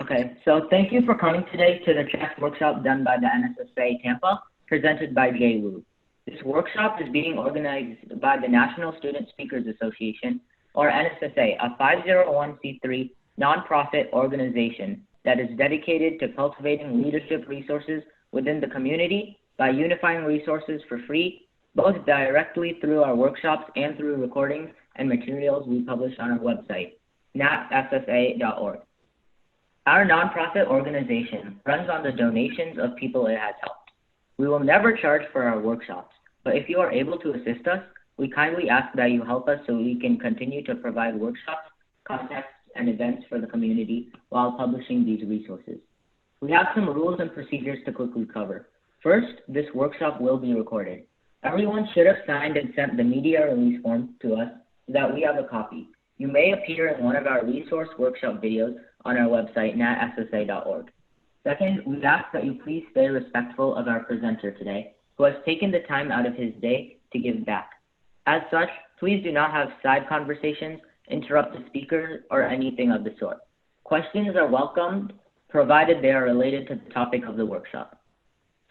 Okay, so thank you for coming today to the chess workshop done by the NSSA Tampa, presented by Jay Wu. This workshop is being organized by the National Student Speakers Association, or NSSA, a 501c3 nonprofit organization that is dedicated to cultivating leadership resources within the community by unifying resources for free, both directly through our workshops and through recordings and materials we publish on our website, nassa.org. Our nonprofit organization runs on the donations of people it has helped. We will never charge for our workshops, but if you are able to assist us, we kindly ask that you help us so we can continue to provide workshops, contests, and events for the community while publishing these resources. We have some rules and procedures to quickly cover. First, this workshop will be recorded. Everyone should have signed and sent the media release form to us so that we have a copy. You may appear in one of our resource workshop videos on our website, nassa.org. Second, we ask that you please stay respectful of our presenter today, who has taken the time out of his day to give back. As such, please do not have side conversations, interrupt the speaker, or anything of the sort. Questions are welcomed, provided they are related to the topic of the workshop.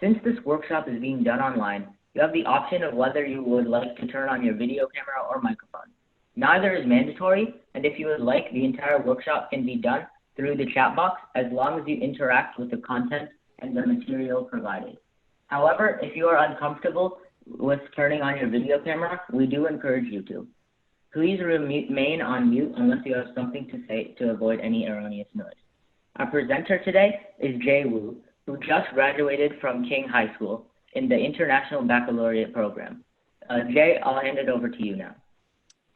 Since this workshop is being done online, you have the option of whether you would like to turn on your video camera or microphone. Neither is mandatory, and if you would like, the entire workshop can be done through the chat box as long as you interact with the content and the material provided. However, if you are uncomfortable with turning on your video camera, we do encourage you to. Please remain on mute unless you have something to say to avoid any erroneous noise. Our presenter today is Jay Wu, who just graduated from King High School in the International Baccalaureate program. Jay, I'll hand it over to you now.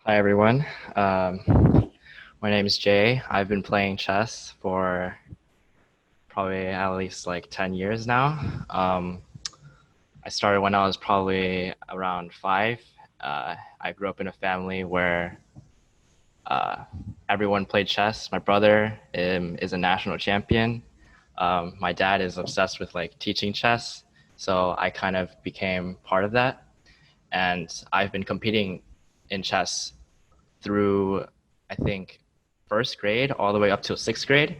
Hi, everyone. My name is Jay. I've been playing chess for probably at least like 10 years now. I started when I was probably around 5. I grew up in a family where everyone played chess. My brother is a national champion. My dad is obsessed with like teaching chess, so I kind of became part of that. And I've been competing in chess through, I think, first grade all the way up to 6th grade.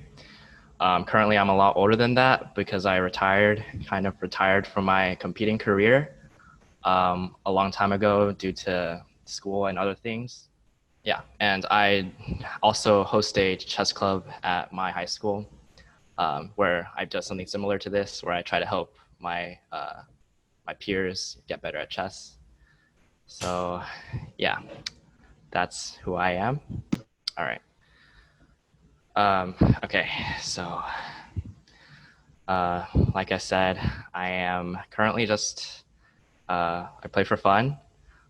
Currently, I'm a lot older than that because I kind of retired from my competing career a long time ago due to school and other things. Yeah, and I also host a chess club at my high school where I've done something similar to this, where I try to help my peers get better at chess. So, yeah, that's who I am. All right. Okay, so like I said, I am currently just, I play for fun.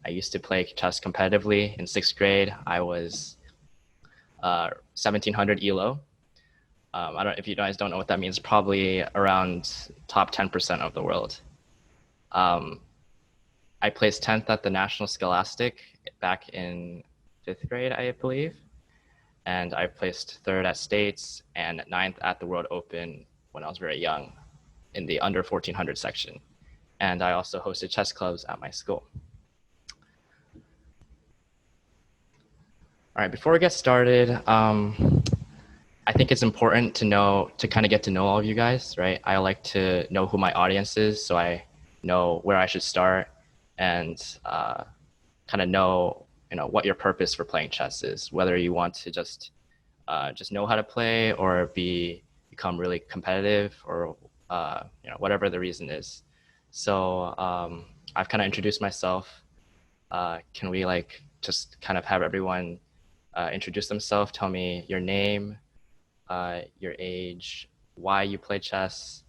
I used to play chess competitively in 6th grade. I was 1700 ELO. I don't, if you guys don't know what that means, probably around top 10% of the world. I placed 10th at the National Scholastic back in 5th grade, I believe. And I placed 3rd at States and 9th at the World Open when I was very young in the under 1400 section. And I also hosted chess clubs at my school. All right, before we get started, I think it's important to kind of get to know all of you guys, right? I like to know who my audience is so I know where I should start and kind of know what your purpose for playing chess is, whether you want to just know how to play or become really competitive or whatever the reason is. So I've kind of introduced myself. Can we just kind of have everyone introduce themselves, tell me your name, your age, why you play chess,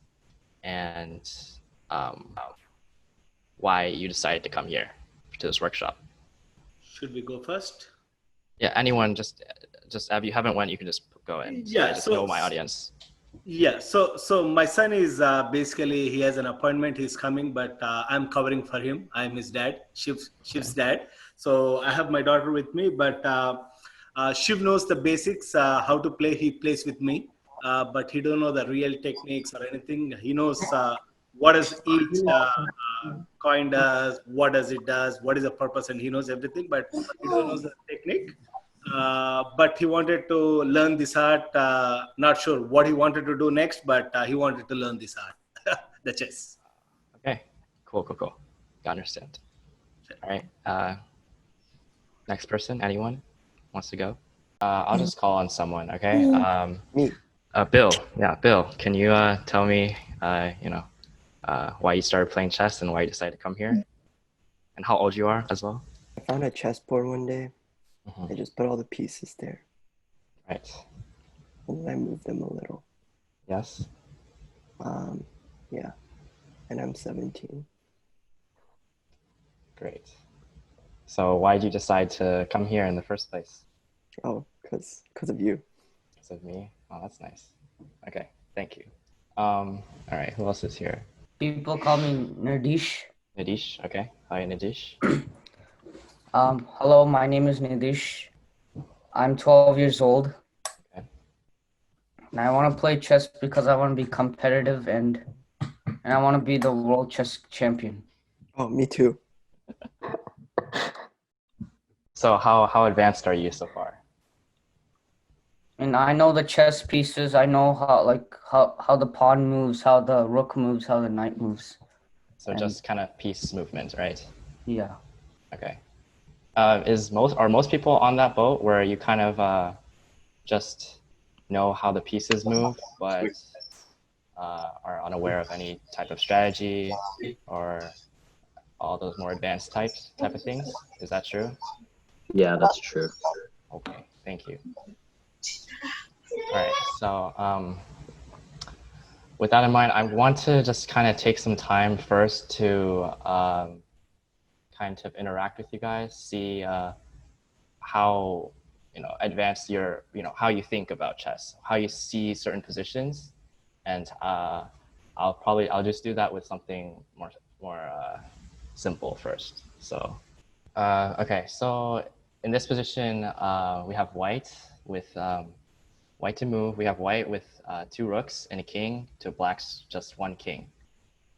and why you decided to come here to this workshop. Should we go first? Yeah, anyone, just if you haven't went, you can just go in. So I just know my audience. Yeah, so my son is basically, he has an appointment, he's coming, but I'm covering for him. I'm his dad, Shiv's dad. So I have my daughter with me, but Shiv knows the basics, how to play, he plays with me, but he don't know the real techniques or anything. He knows what does each coin does, what does it does, what is the purpose, and he knows everything, but he don't know the technique. but he wanted to learn this art. Not sure what he wanted to do next, but he wanted to learn this art, the chess. Okay, cool. Got understand. All right. Next person, anyone wants to go? I'll just call on someone, okay? Me. Bill. Yeah, Bill. Can you tell me, why you started playing chess and why you decided to come here, and how old you are as well? I found a chessboard one day. I just put all the pieces there. Right. And then I moved them a little. Yes. Yeah. And I'm 17. Great. So why did you decide to come here in the first place? Oh, because of you. Because of me? Oh, that's nice. Okay, thank you. All right, who else is here? People call me Nadish. Nadish, okay. Hi, Nadish. Hello, my name is Nadish. I'm 12 years old. Okay. And I want to play chess because I want to be competitive and I want to be the world chess champion. Oh, me too. So how advanced are you so far? And I know the chess pieces. I know how the pawn moves, how the rook moves, how the knight moves. So just kind of piece movement, right? Yeah. Okay. Are most people on that boat where you kind of just know how the pieces move, but are unaware of any type of strategy or all those more advanced type of things? Is that true? Yeah, that's true. Okay, thank you. All right, so with that in mind, I want to just kind of take some time first to kind of interact with you guys, see how advanced how you think about chess, how you see certain positions, and I'll just do that with something more simple first. So okay, so in this position we have white with white to move. We have white with 2 rooks and a king to black's just 1 king.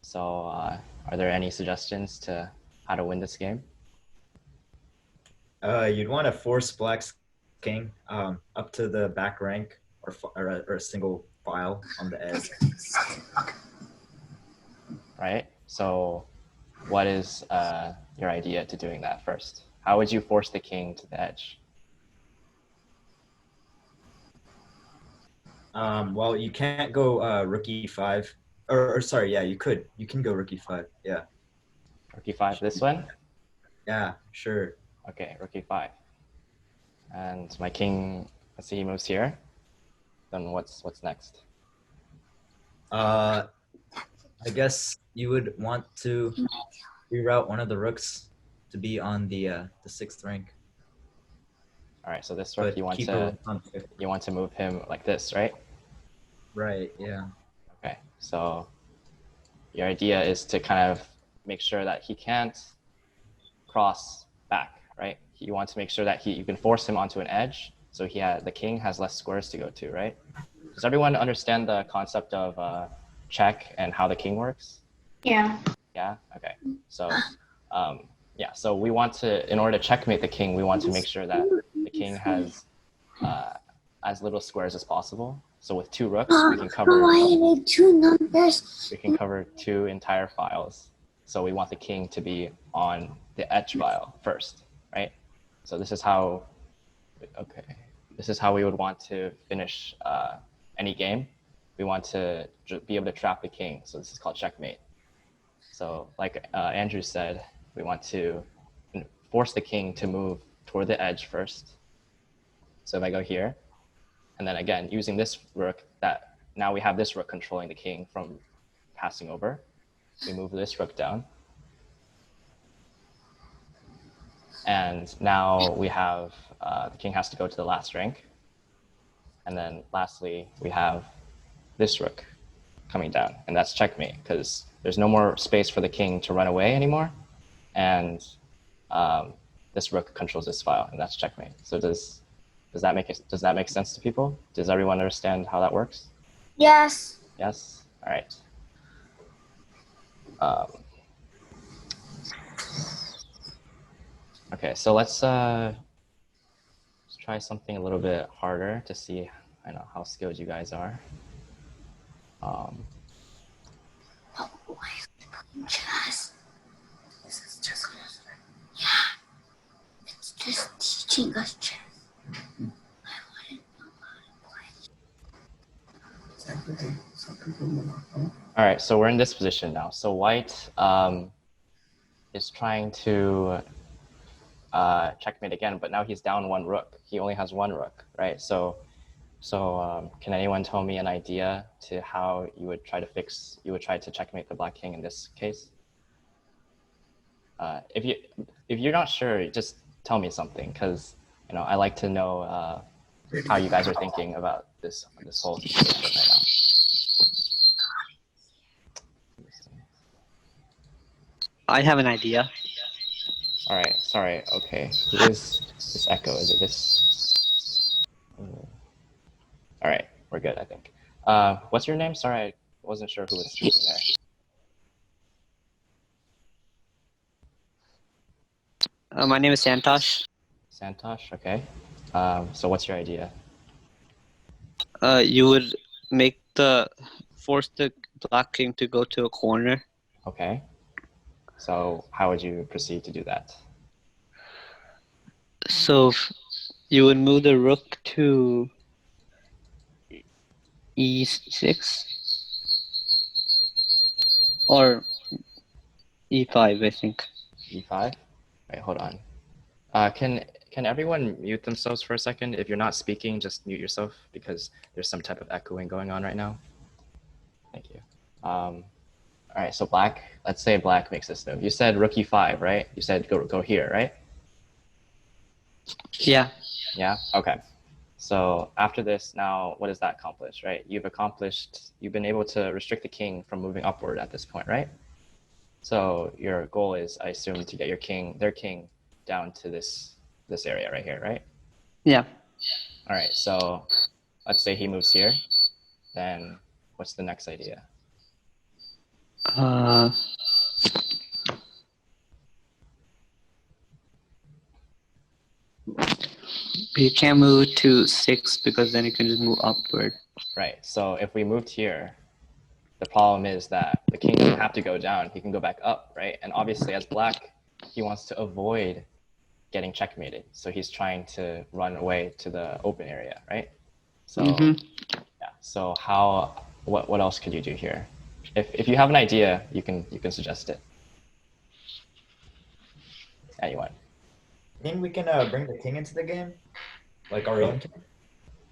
So are there any suggestions to how to win this game? You'd want to force Black's king up to the back rank or a single file on the edge. Right. So what is your idea to doing that first? How would you force the king to the edge? Well, you can't go rook e5. Or sorry, yeah, you could. You can go rook e5. Yeah. Rook e5, this one? Yeah, sure. Okay, rook e5. And my king, let's see, he moves here. Then what's next? I guess you would want to reroute one of the rooks to be on the 6th rank. All right, so this rook But you want keep to it on 5th. you want to move him like this, right? Right, yeah. Okay, so your idea is to kind of make sure that he can't cross back, right? You want to make sure that you can force him onto an edge, so the king has less squares to go to, right? Does everyone understand the concept of check and how the king works? Yeah. Yeah. Okay. So, yeah. So we want to, in order to checkmate the king, we want to make sure that the king has as little squares as possible. So with 2 rooks, we can cover. I need 2 numbers. We can cover 2 entire files. So we want the king to be on the edge file first, right? So this is how. Okay. This is how we would want to finish any game. We want to be able to trap the king. So this is called checkmate. So like Andrew said, we want to force the king to move toward the edge first. So if I go here, and then again, using this rook, that now we have this rook controlling the king from passing over. We move this rook down. And now we have, the king has to go to the last rank. And then lastly, we have this rook coming down, and that's checkmate, because there's no more space for the king to run away anymore. And this rook controls this file, and that's checkmate. So does that make sense to people? Does everyone understand how that works? Yes. Yes? All right. Okay, so let's try something a little bit harder to see, I know, how skilled you guys are. Chess. This is just. Yeah. It's just teaching us chess. All right, so we're in this position now. So white is trying to checkmate again, but now he's down one rook. He only has one rook, right? So can anyone tell me an idea to how you would try to checkmate the black king in this case? If you're not sure, just tell me something, because I like to know how you guys are thinking about this whole situation right now. I have an idea. All right, sorry. Okay, who is this echo? Is it this? All right, we're good, I think. What's your name? Sorry, I wasn't sure who was speaking there. My name is Santosh. Santosh, okay. So what's your idea? You would force the black king to go to a corner. Okay. So how would you proceed to do that? So you would move the rook to e6 or e5, I think. E5? Wait, hold on. Can everyone mute themselves for a second? If you're not speaking, just mute yourself because there's some type of echoing going on right now. Thank you. All right, so black, let's say black makes this move. You said rook e5, right? You said go here, right? Yeah. Yeah, okay. So after this, now what does that accomplish, right? You've been able to restrict the king from moving upward at this point, right? So your goal is, I assume, to get their king down to this area right here, right? Yeah. All right, so let's say he moves here, then what's the next idea? You can't move to 6 because then you can just move upward. Right, so if we moved here, the problem is that the king doesn't have to go down, he can go back up, right? And obviously as black, he wants to avoid getting checkmated. So he's trying to run away to the open area, right? So yeah, so what else could you do here? If you have an idea, you can suggest it. Anyone? I think we can bring the king into the game, like our own king.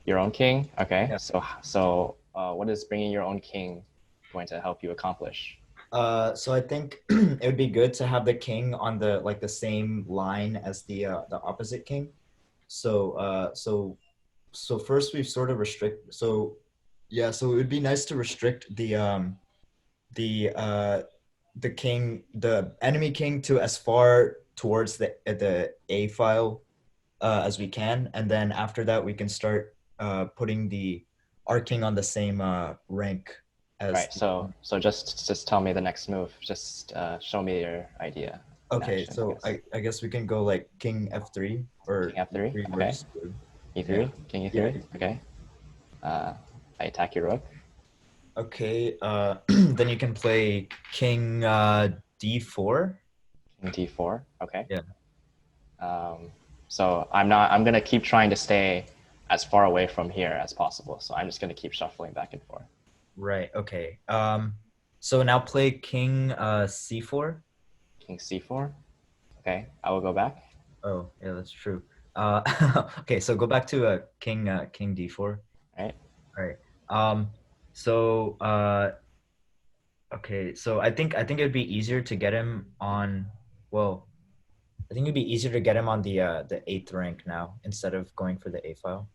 Your own king? Okay. Yeah. So what is bringing your own king going to help you accomplish? So I think it would be good to have the king on the same line as the opposite king. So first we sort of restrict. So yeah, so it would be nice to restrict the enemy king to as far towards the A file as we can, and then after that we can start putting our king on the same rank as. Right. So just tell me the next move. Just show me your idea. Okay, Action, so I guess we can go like king f3 or king f3. e3 Okay. works. E3. Yeah. King e3. Yeah. Okay. I attack your rook. Okay. Then you can play king d4. King d4. Okay. Yeah. So I'm gonna keep trying to stay as far away from here as possible. So I'm just gonna keep shuffling back and forth. Right. Okay. So now play king c4. King c4. Okay, I will go back. Oh, yeah, that's true. Okay, so go back to king d4. Right. All right. So okay, so I think it'd be easier to get him on. Well, I think it'd be easier to get him on the 8th rank now instead of going for the A file.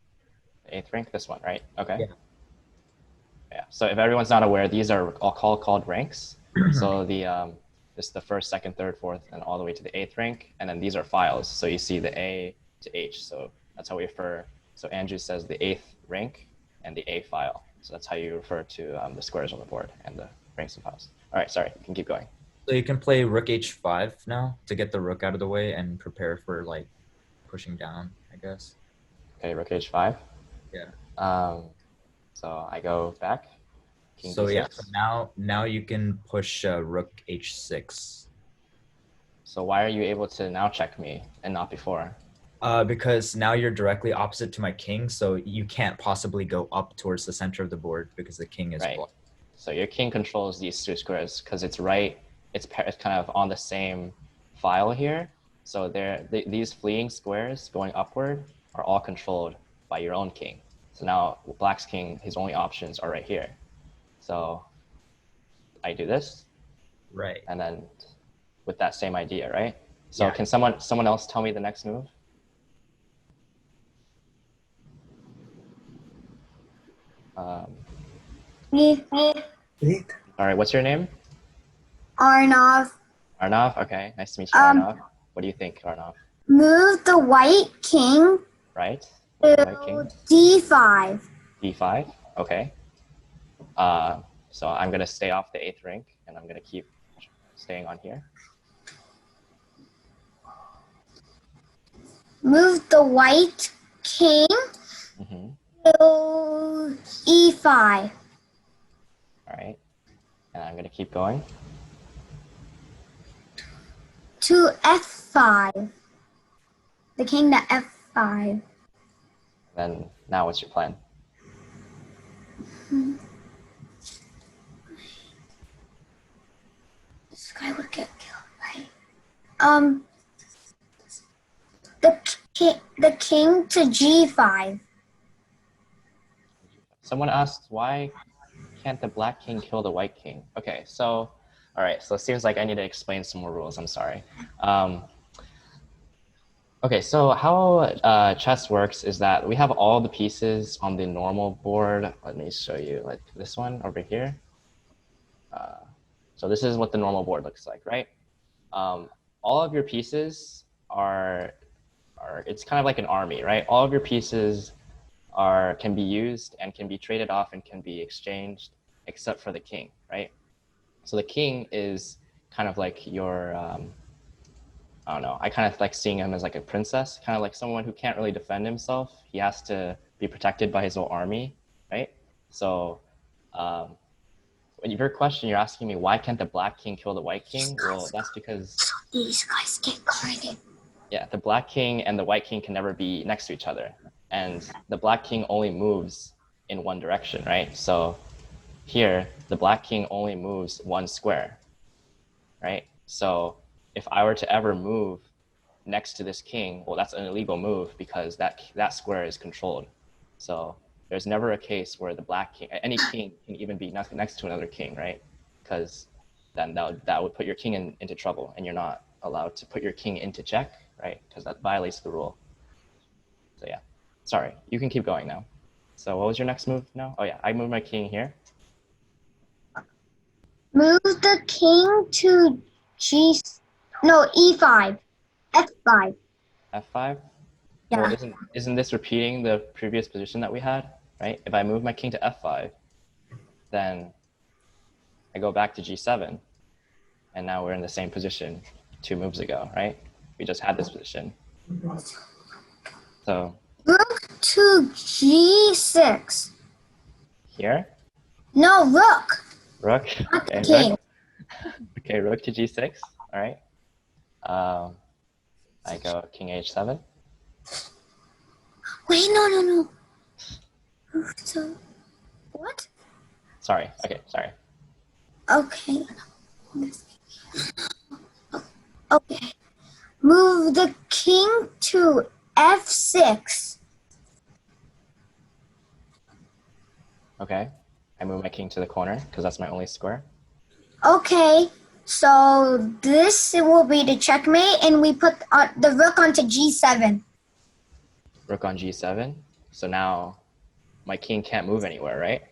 The 8th rank, this one, right? Okay. Yeah. Yeah. So if everyone's not aware, these are all called ranks. So this is the 1st, 2nd, 3rd, 4th, and all the way to the 8th rank, and then these are files. So you see the A to H. So that's how we refer. So Andrew says the 8th rank and the A file. So that's how you refer to the squares on the board and the ranks and files. All right, sorry, you can keep going. So you can play rook h5 now to get the rook out of the way and prepare for like pushing down, I guess. Okay, rook h5. Yeah. So I go back. King So d6. yeah, so now you can push rook h6. So why are you able to now check me and not before? Because now you're directly opposite to my king, so you can't possibly go up towards the center of the board because the king is Right. blocked. So your king controls these two squares because it's right. It's kind of on the same file here. So these fleeing squares going upward are all controlled by your own king. So now black's king, his only options are right here. So I do this, Right. and then with that same idea, right? So Yeah. can someone else tell me the next move? Me, All right, what's your name? Arnav. Arnav? Okay, nice to meet you, Um, Arnav. What do you think, Arnav? Move the white king Right? White to king. d5. D5, okay. So I'm gonna stay off the 8th rank, and I'm gonna keep staying on here. Move the white king Mm-hmm. to e5. All right, and I'm gonna keep going. To f5. The king to f5. Then now, what's your plan? This guy would get killed, right? The king to g5. Someone asked, why can't the black king kill the white king? Okay, so, all right, so it seems like I need to explain some more rules. I'm sorry. Okay, so how chess works is that we have all the pieces on the normal board. Let me show you, like this one over here. So this is what the normal board looks like, right? All of your pieces are it's kind of like an army, right? All of your pieces can be used and can be traded off and can be exchanged, except for the king, right? So the king is kind of like your I don't know. I kind of like seeing him as like a princess, kind of like someone who can't really defend himself. He has to be protected by his whole army, right? So, your question, you're asking me why can't the black king kill the white king? Well, that's because These guys get guarded. yeah, the black king and the white king can never be next to each other, and the black king only moves in one direction, right? So here, the black king only moves one square, right? So if I were to ever move next to this king, well, that's an illegal move because that square is controlled. So there's never a case where the black king, any king can even be next to another king, right? Because then that would put your king into trouble, and you're not allowed to put your king into check, right? Because that violates the rule. So yeah, sorry, you can keep going now. So what was your next move now? Oh yeah, I moved my king here. Move the king to e5. f5. F5. Yeah. Well, isn't this repeating the previous position that we had, right? If I move my king to F5, then I go back to G7, and now we're in the same position 2 moves ago, right? We just had this position. So Rook to g6. here, No, rook. rook. Not Okay, king. rook. Okay, rook to G6. All right. I go king H7. Wait, no. Rook to what? Sorry. Okay, sorry. Okay. Okay. Move the king to f6. Okay. I move my king to the corner because that's my only square. Okay. So this will be the checkmate, and we put the rook onto g7. Rook on G7. So now my king can't move anywhere, right?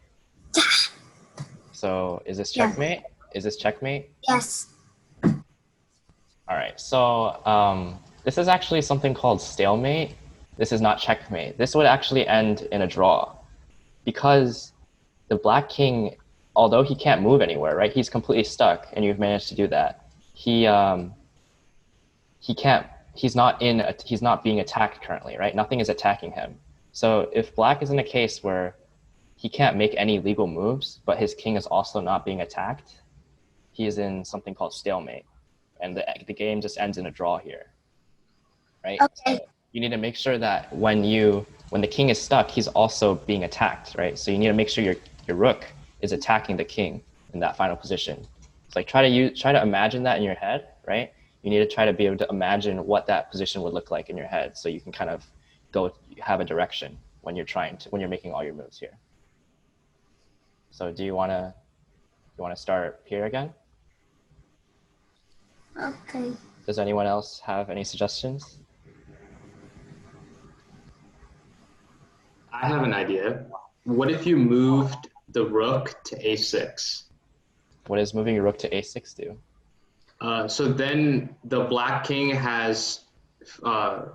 So is this checkmate? Is this checkmate? Yes. All right, so this is actually something called stalemate. This is not checkmate. This would actually end in a draw because the black king, although he can't move anywhere, right? He's completely stuck, and you've managed to do that. He can't. He's not being attacked currently, right? Nothing is attacking him. So if black is in a case where he can't make any legal moves, but his king is also not being attacked, he is in something called stalemate, and the game just ends in a draw here, right? Okay. So you need to make sure that when the king is stuck, he's also being attacked, right? So you need to make sure your rook is attacking the king in that final position. So like try to imagine that in your head, right? You need to try to be able to imagine what that position would look like in your head, so you can kind of have a direction when you're making all your moves here. So do you want to start here again? Okay. Does anyone else have any suggestions? I have an idea. What if you moved the rook to a6? What does moving your rook to a6 do? So then the black king has 5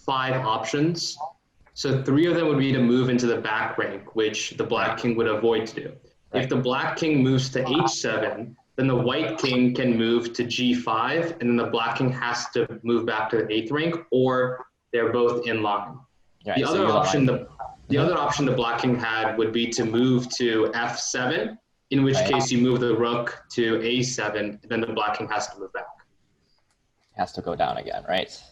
options. So 3 of them would be to move into the back rank, which the black king would avoid to do. Right. If the black king moves to h7, then the white king can move to g5, and then the black king has to move back to the 8th rank, or they're both in line. Right, The so other you're option, aligned. the other option the black king had would be to move to f7, in which Right. case you move the rook to a7, then the black king has to move back. Has to go down again, right?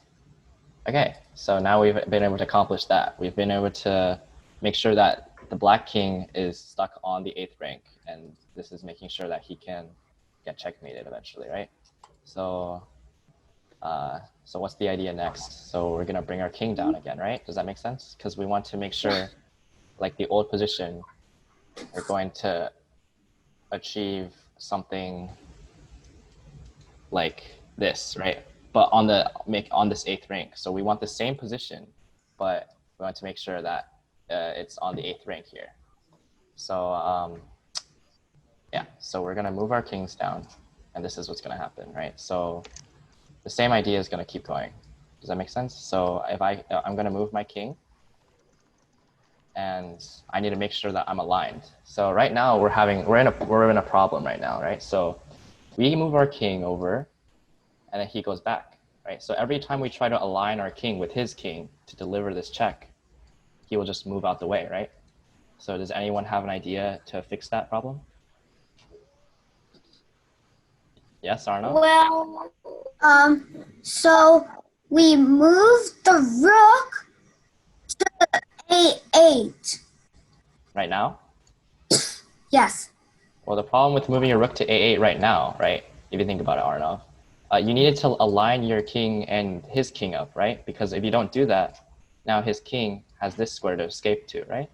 Okay, so now we've been able to accomplish that. We've been able to make sure that the black king is stuck on the 8th rank, and this is making sure that he can get checkmated eventually, right? So what's the idea next? So we're gonna bring our king down again, right? Does that make sense? Because we want to make sure, like the old position, we're going to achieve something like this, right? But on this 8th rank. So we want the same position, but we want to make sure that it's on the 8th rank here. So yeah, so we're gonna move our kings down, and this is what's gonna happen, right? So the same idea is gonna keep going. Does that make sense? So if I'm gonna move my king, and I need to make sure that I'm aligned. So right now we're in a problem right now, right? So we move our king over, and then he goes back, right? So every time we try to align our king with his king to deliver this check, he will just move out the way, right? So does anyone have an idea to fix that problem? Yes, Arno? Well, so we moved the rook to a8. Right now? Yes. Well, the problem with moving your rook to a8 right now, right? If you think about it, Arno, you needed to align your king and his king up, right? Because if you don't do that, now his king has this square to escape to, right?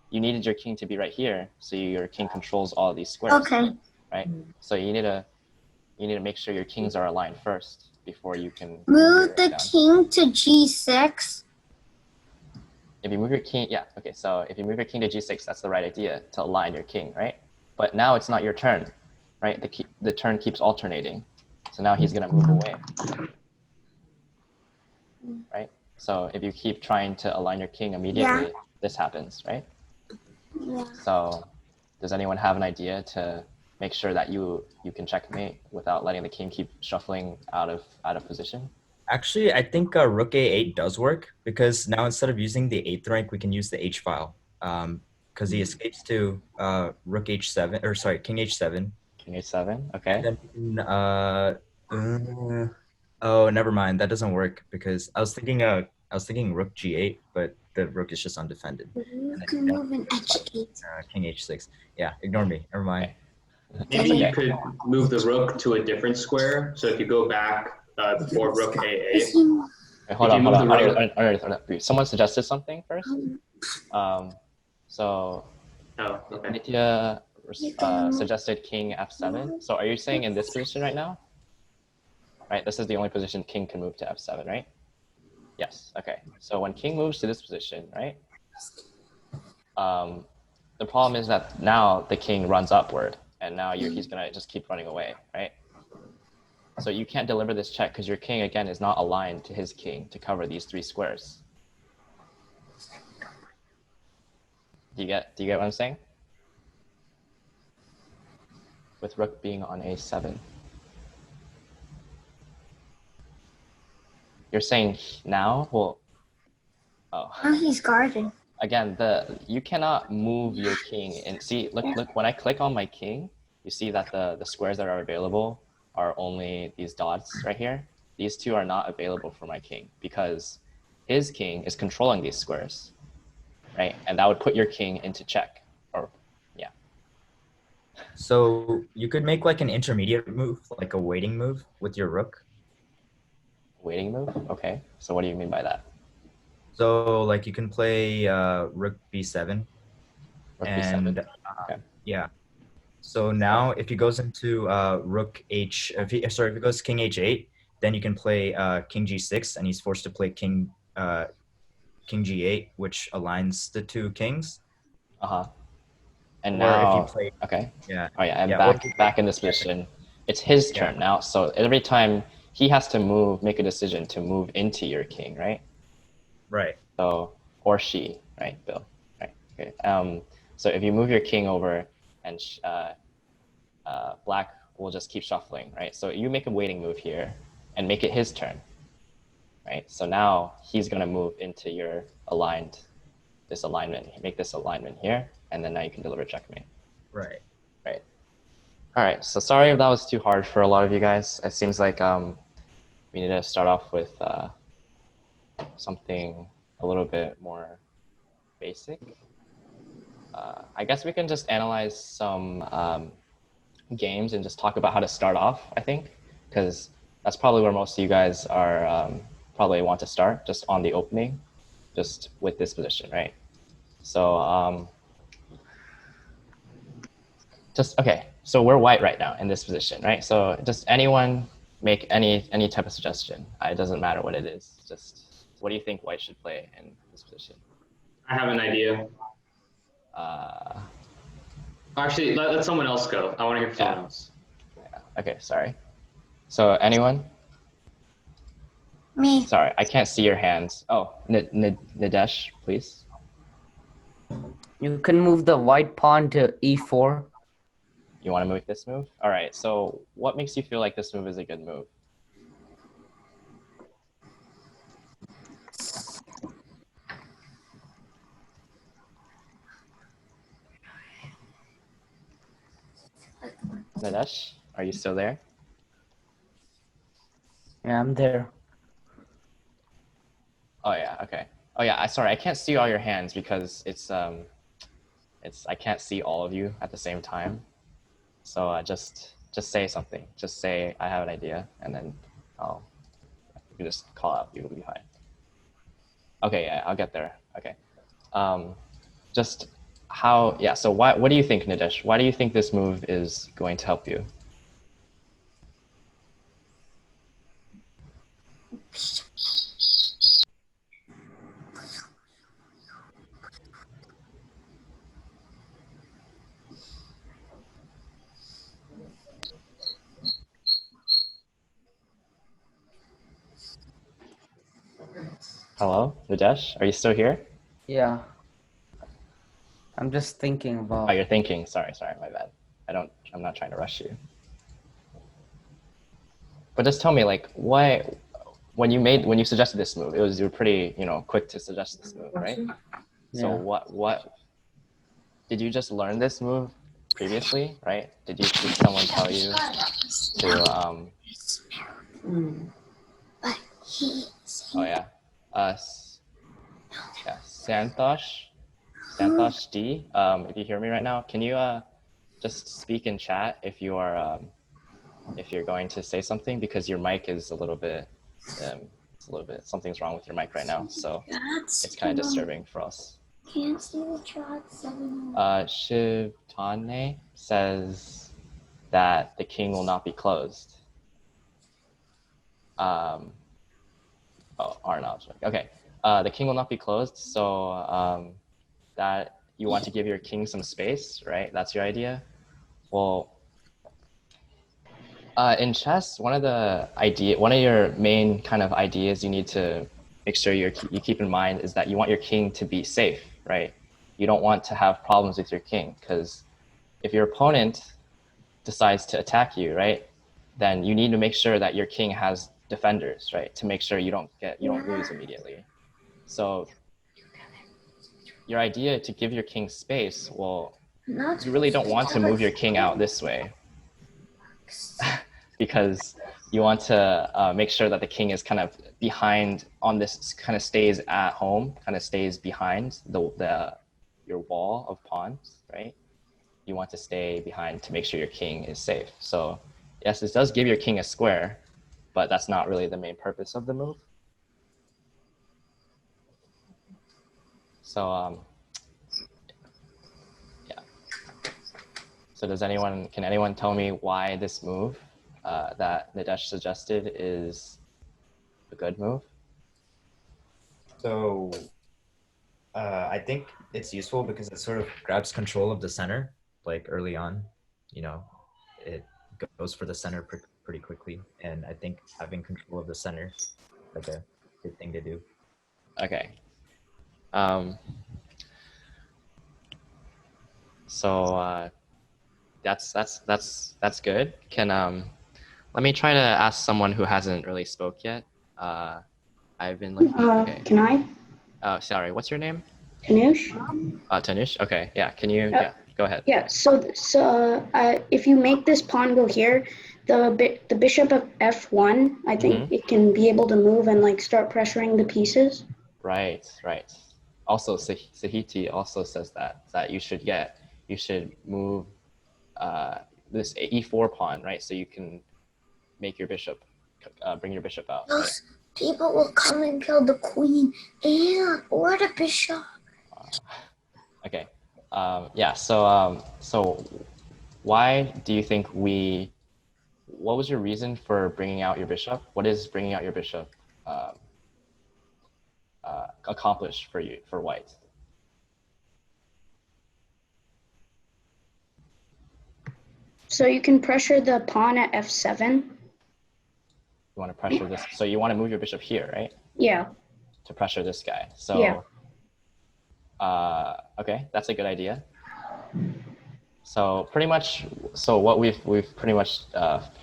You needed your king to be right here, so your king controls all of these squares. Okay. Right? So you need to make sure your kings are aligned first before you can Move the down. king to g6. If you move your king, yeah, okay, so if you move your king to g6, that's the right idea, to align your king, right? But now it's not your turn, right? The turn keeps alternating. So now he's going to move away, right? So if you keep trying to align your king immediately, this happens, right? Yeah. So does anyone have an idea to make sure that you can checkmate without letting the king keep shuffling out of position? Actually, I think rook a8 does work, because now instead of using the 8th rank, we can use the h file. Because he escapes to rook h7, or sorry, king h7. King h7, okay. And then oh, never mind. That doesn't work, because I was thinking rook g8, but the rook is just undefended. You can move an h8. King h6. Yeah, ignore me. Never mind. Okay. Maybe you could move the rook to a different square. So if you go back before rook a8. Wait, hold on. Someone suggested something first. So Okay. Nitya suggested king f7. So are you saying in this position right now? Right, this is the only position king can move to f7, right? Yes, okay. So when king moves to this position, right? The problem is that now the king runs upward, and now he's gonna just keep running away, right? So you can't deliver this check because your king, again, is not aligned to his king to cover these 3 squares. Do you get what I'm saying? With rook being on a7. You're saying now? Well, Oh, Oh, he's guarding. again, you cannot move your king. And see, look. When I click on my king, you see that the squares that are available are only these dots right here. These two are not available for my king because his king is controlling these squares, right? And that would put your king into check. Or, yeah. So you could make like an intermediate move, like a waiting move with your rook. Waiting move. Okay. So what do you mean by that? So like you can play rook b7, Rook and b7. Okay. yeah. So now if he goes into rook h, if he goes king h8, then you can play king g6, and he's forced to play king g8, which aligns the two kings. Uh-huh. And Or if you now, play, okay. yeah, Oh yeah, and yeah, or if you back in this position. It's his Yeah. turn now. So every time he has to make a decision to move into your king, right? right, So, or she, right, Bill? Right. Okay. So if you move your king over, and black will just keep shuffling, right? So you make a waiting move here, and make it his turn, right? So now he's gonna move into your this alignment. Make this alignment here, and then now you can deliver checkmate. right. Right. All right. So sorry if that was too hard for a lot of you guys. It seems like we need to start off with something a little bit more basic. I guess we can just analyze some games and just talk about how to start off, I think, because that's probably where most of you guys are probably want to start, just on the opening, just with this position, right? So okay, so we're white right now in this position, right? So just anyone make any type of suggestion. It doesn't matter what it is. Just what do you think white should play in this position? I have an idea. Actually, let someone else go. I want to hear from someone else. Yeah. Okay, sorry. So anyone? Me. Sorry, I can't see your hands. Oh, Nadesh, please. You can move the white pawn to e4. You want to make this move? All right. So what makes you feel like this move is a good move? Nadesh, are you still there? Yeah, I'm there. Oh yeah. Okay. Oh yeah. Sorry, I can't see all your hands because it's I can't see all of you at the same time. So just say something. Just say I have an idea, and then you can just call out. You'll be fine. Okay. Yeah, I'll get there. Okay. Just how? Yeah. So what do you think, Nadesh? Why do you think this move is going to help you? Hello, Nadesh? Are you still here? Yeah. I'm just thinking about. Oh, you're thinking. Sorry, my bad. I'm not trying to rush you. But just tell me, like, why, when you suggested this move, you were pretty, quick to suggest this move, right? Yeah. So what did you just learn this move previously, right? Did someone tell you to Oh yeah, yeah, Santosh D. If you hear me right now, can you just speak in chat if you're going to say something, because your mic is a little bit something's wrong with your mic right now, so it's kind of disturbing for us. Can't see the chat. Shivtane says that the king will not be closed. Arnav. Okay. The king will not be closed, so that you want to give your king some space, right? That's your idea? Well, in chess, one of your main kind of ideas you need to make sure you keep in mind is that you want your king to be safe, right? You don't want to have problems with your king, because if your opponent decides to attack you, right, then you need to make sure that your king has defenders, right, to make sure you don't lose immediately. So your idea to give your king space, well, Not you really don't want to move your king out this way because you want to make sure that the king is kind of behind on this, kind of stays at home, kind of stays behind your wall of pawns, right? You want to stay behind to make sure your king is safe. So yes, this does give your king a square, but that's not really the main purpose of the move. So yeah. So can anyone tell me why this move that Nidesh suggested is a good move? So I think it's useful because it sort of grabs control of the center, like early on. You know, it goes for the center pretty quickly, and I think having control of the center is like a good thing to do. Okay. So that's good. Let me try to ask someone who hasn't really spoke yet. I've been looking. Okay. Can I? Sorry, what's your name? Tanush? Tanush? Okay, yeah, can you, go ahead. Yeah, so if you make this pawn go here, the bishop of f1, I think it can be able to move and like start pressuring the pieces. Right. Also, Sahiti also says that you should move this e4 pawn, right? So you can make your bishop, bring your bishop out. Those people will come and kill the queen or the bishop. Okay. Yeah. So why do you think what was your reason for bringing out your bishop? What is bringing out your bishop accomplish for white? So you can pressure the pawn at f7. You want to pressure this, so you want to move your bishop here, right? Yeah. To pressure this guy. So yeah. Okay, that's a good idea. So pretty much, what we've pretty much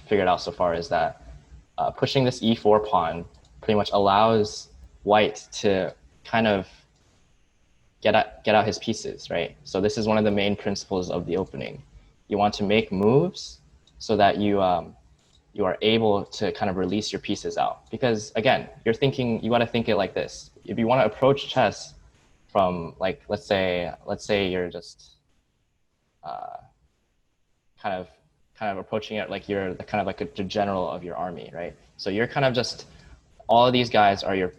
figured out so far is that pushing this e4 pawn pretty much allows white to kind of get out his pieces, right? So this is one of the main principles of the opening. You want to make moves so that you are able to kind of release your pieces out. Because again, you got to think it like this. If you want to approach chess from, like, let's say you're just kind of approaching it like you're kind of like the general of your army, right? So you're kind of just, all of these guys are your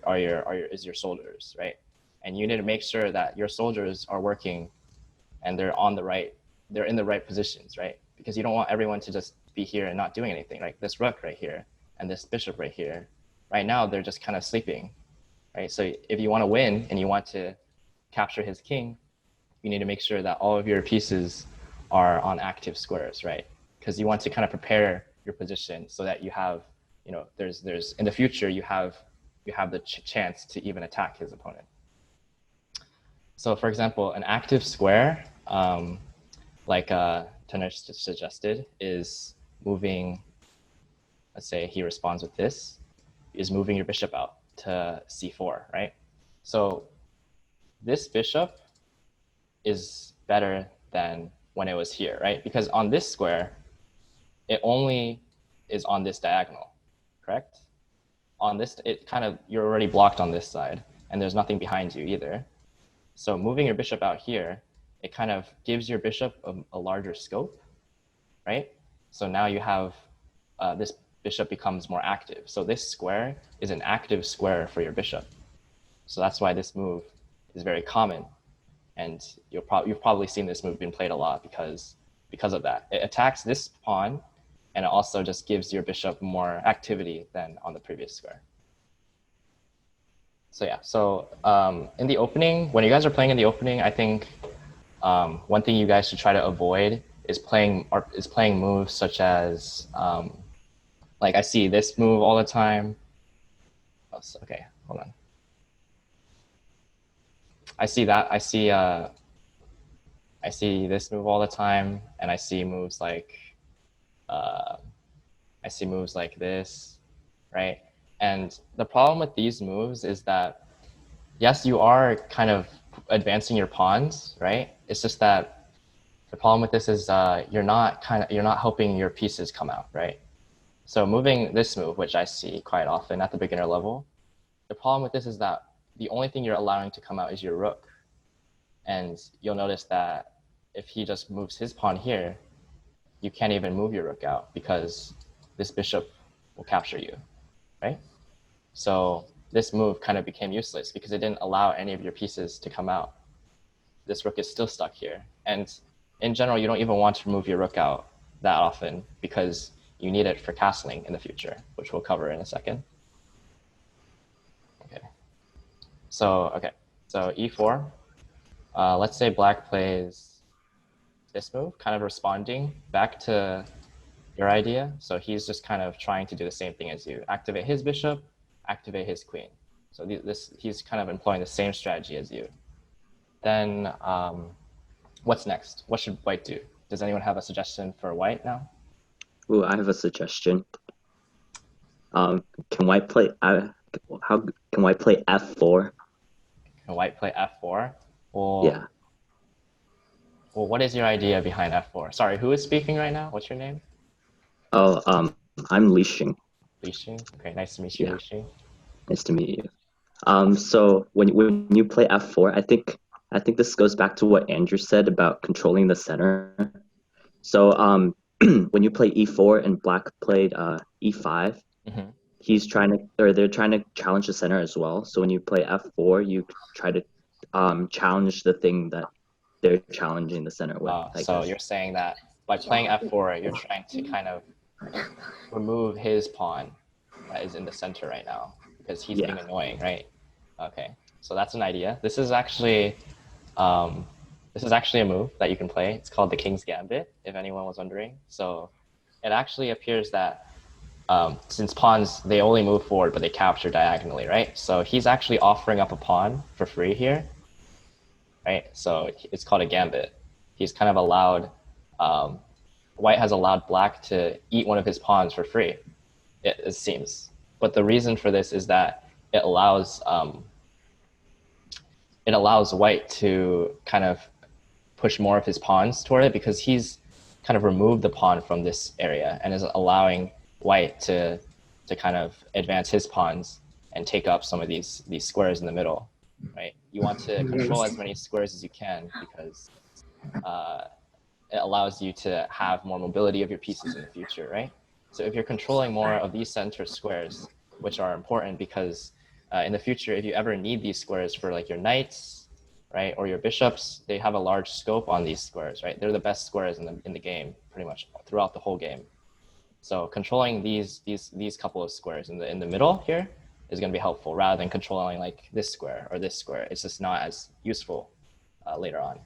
soldiers, right? And you need to make sure that your soldiers are working and they're in the right positions, right? Because you don't want everyone to just be here and not doing anything. Like this rook right here and this bishop right here, right now they're just kind of sleeping, right? So if you want to win and you want to capture his king, you need to make sure that all of your pieces are on active squares, right? Because you want to kind of prepare your position so that you have, there's in the future you have the chance to even attack his opponent. So for example, an active square, like Tanush suggested, is moving, let's say he responds with this, is moving your bishop out to c4, right? So this bishop is better than when it was here, right? Because on this square, it only is on this diagonal, correct? On this, you're already blocked on this side, and there's nothing behind you either. So moving your bishop out here, it kind of gives your bishop a larger scope, right? So now you have, this bishop becomes more active. So this square is an active square for your bishop. So that's why this move is very common. And you've probably seen this move being played a lot because of that. It attacks this pawn, and it also just gives your bishop more activity than on the previous square. So yeah, in the opening, when you guys are playing in the opening, I think one thing you guys should try to avoid is playing moves such as, like I see this move all the time. Oh, okay, hold on. I see that. I see this move all the time, and I see moves like this, right? And the problem with these moves is that, yes, you are kind of advancing your pawns, right? It's just that the problem with this is you're not helping your pieces come out, right? So moving this move, which I see quite often at the beginner level, the problem with this is that the only thing you're allowing to come out is your rook. And you'll notice that if he just moves his pawn here, you can't even move your rook out because this bishop will capture you, right? So this move kind of became useless because it didn't allow any of your pieces to come out. This rook is still stuck here. And in general, you don't even want to move your rook out that often because you need it for castling in the future, which we'll cover in a second. Okay. So e4. Let's say black plays this move, kind of responding back to your idea. So he's just kind of trying to do the same thing as you. Activate his bishop, activate his queen. So he's kind of employing the same strategy as you. Then what's next? What should white do? Does anyone have a suggestion for white now? Ooh, I have a suggestion. Can white play? How can white play f4? Can white play f4? Well, Yeah. Well, what is your idea behind f4? Sorry, who is speaking right now? What's your name? Oh, I'm Li Xing. Li Xing. Okay, nice to meet you, Yeah. Li Xing. Nice to meet you. So when you play f4, I think this goes back to what Andrew said about controlling the center. So when you play e4 and black played e5, they're trying to challenge the center as well. So when you play f4, you try to challenge the thing that they're challenging the center with. So you're saying that by playing f4, you're trying to kind of remove his pawn that is in the center right now because he's being annoying, right? Okay, so that's an idea. This is actually a move that you can play. It's called the King's Gambit, if anyone was wondering. So it actually appears that since pawns, they only move forward, but they capture diagonally, right? So he's actually offering up a pawn for free here, right? So it's called a gambit. He's kind of allowed, white has allowed black to eat one of his pawns for free, it seems. But the reason for this is that it allows white to kind of push more of his pawns toward it because he's kind of removed the pawn from this area and is allowing white to kind of advance his pawns and take up some of these squares in the middle, right? You want to control as many squares as you can because it allows you to have more mobility of your pieces in the future, right? So if you're controlling more of these center squares, which are important because in the future, if you ever need these squares for like your knights, right, or your bishops, they have a large scope on these squares, right? They're the best squares in the game, pretty much throughout the whole game. So controlling these couple of squares in the middle here is going to be helpful rather than controlling like this square or this square. It's just not as useful later on.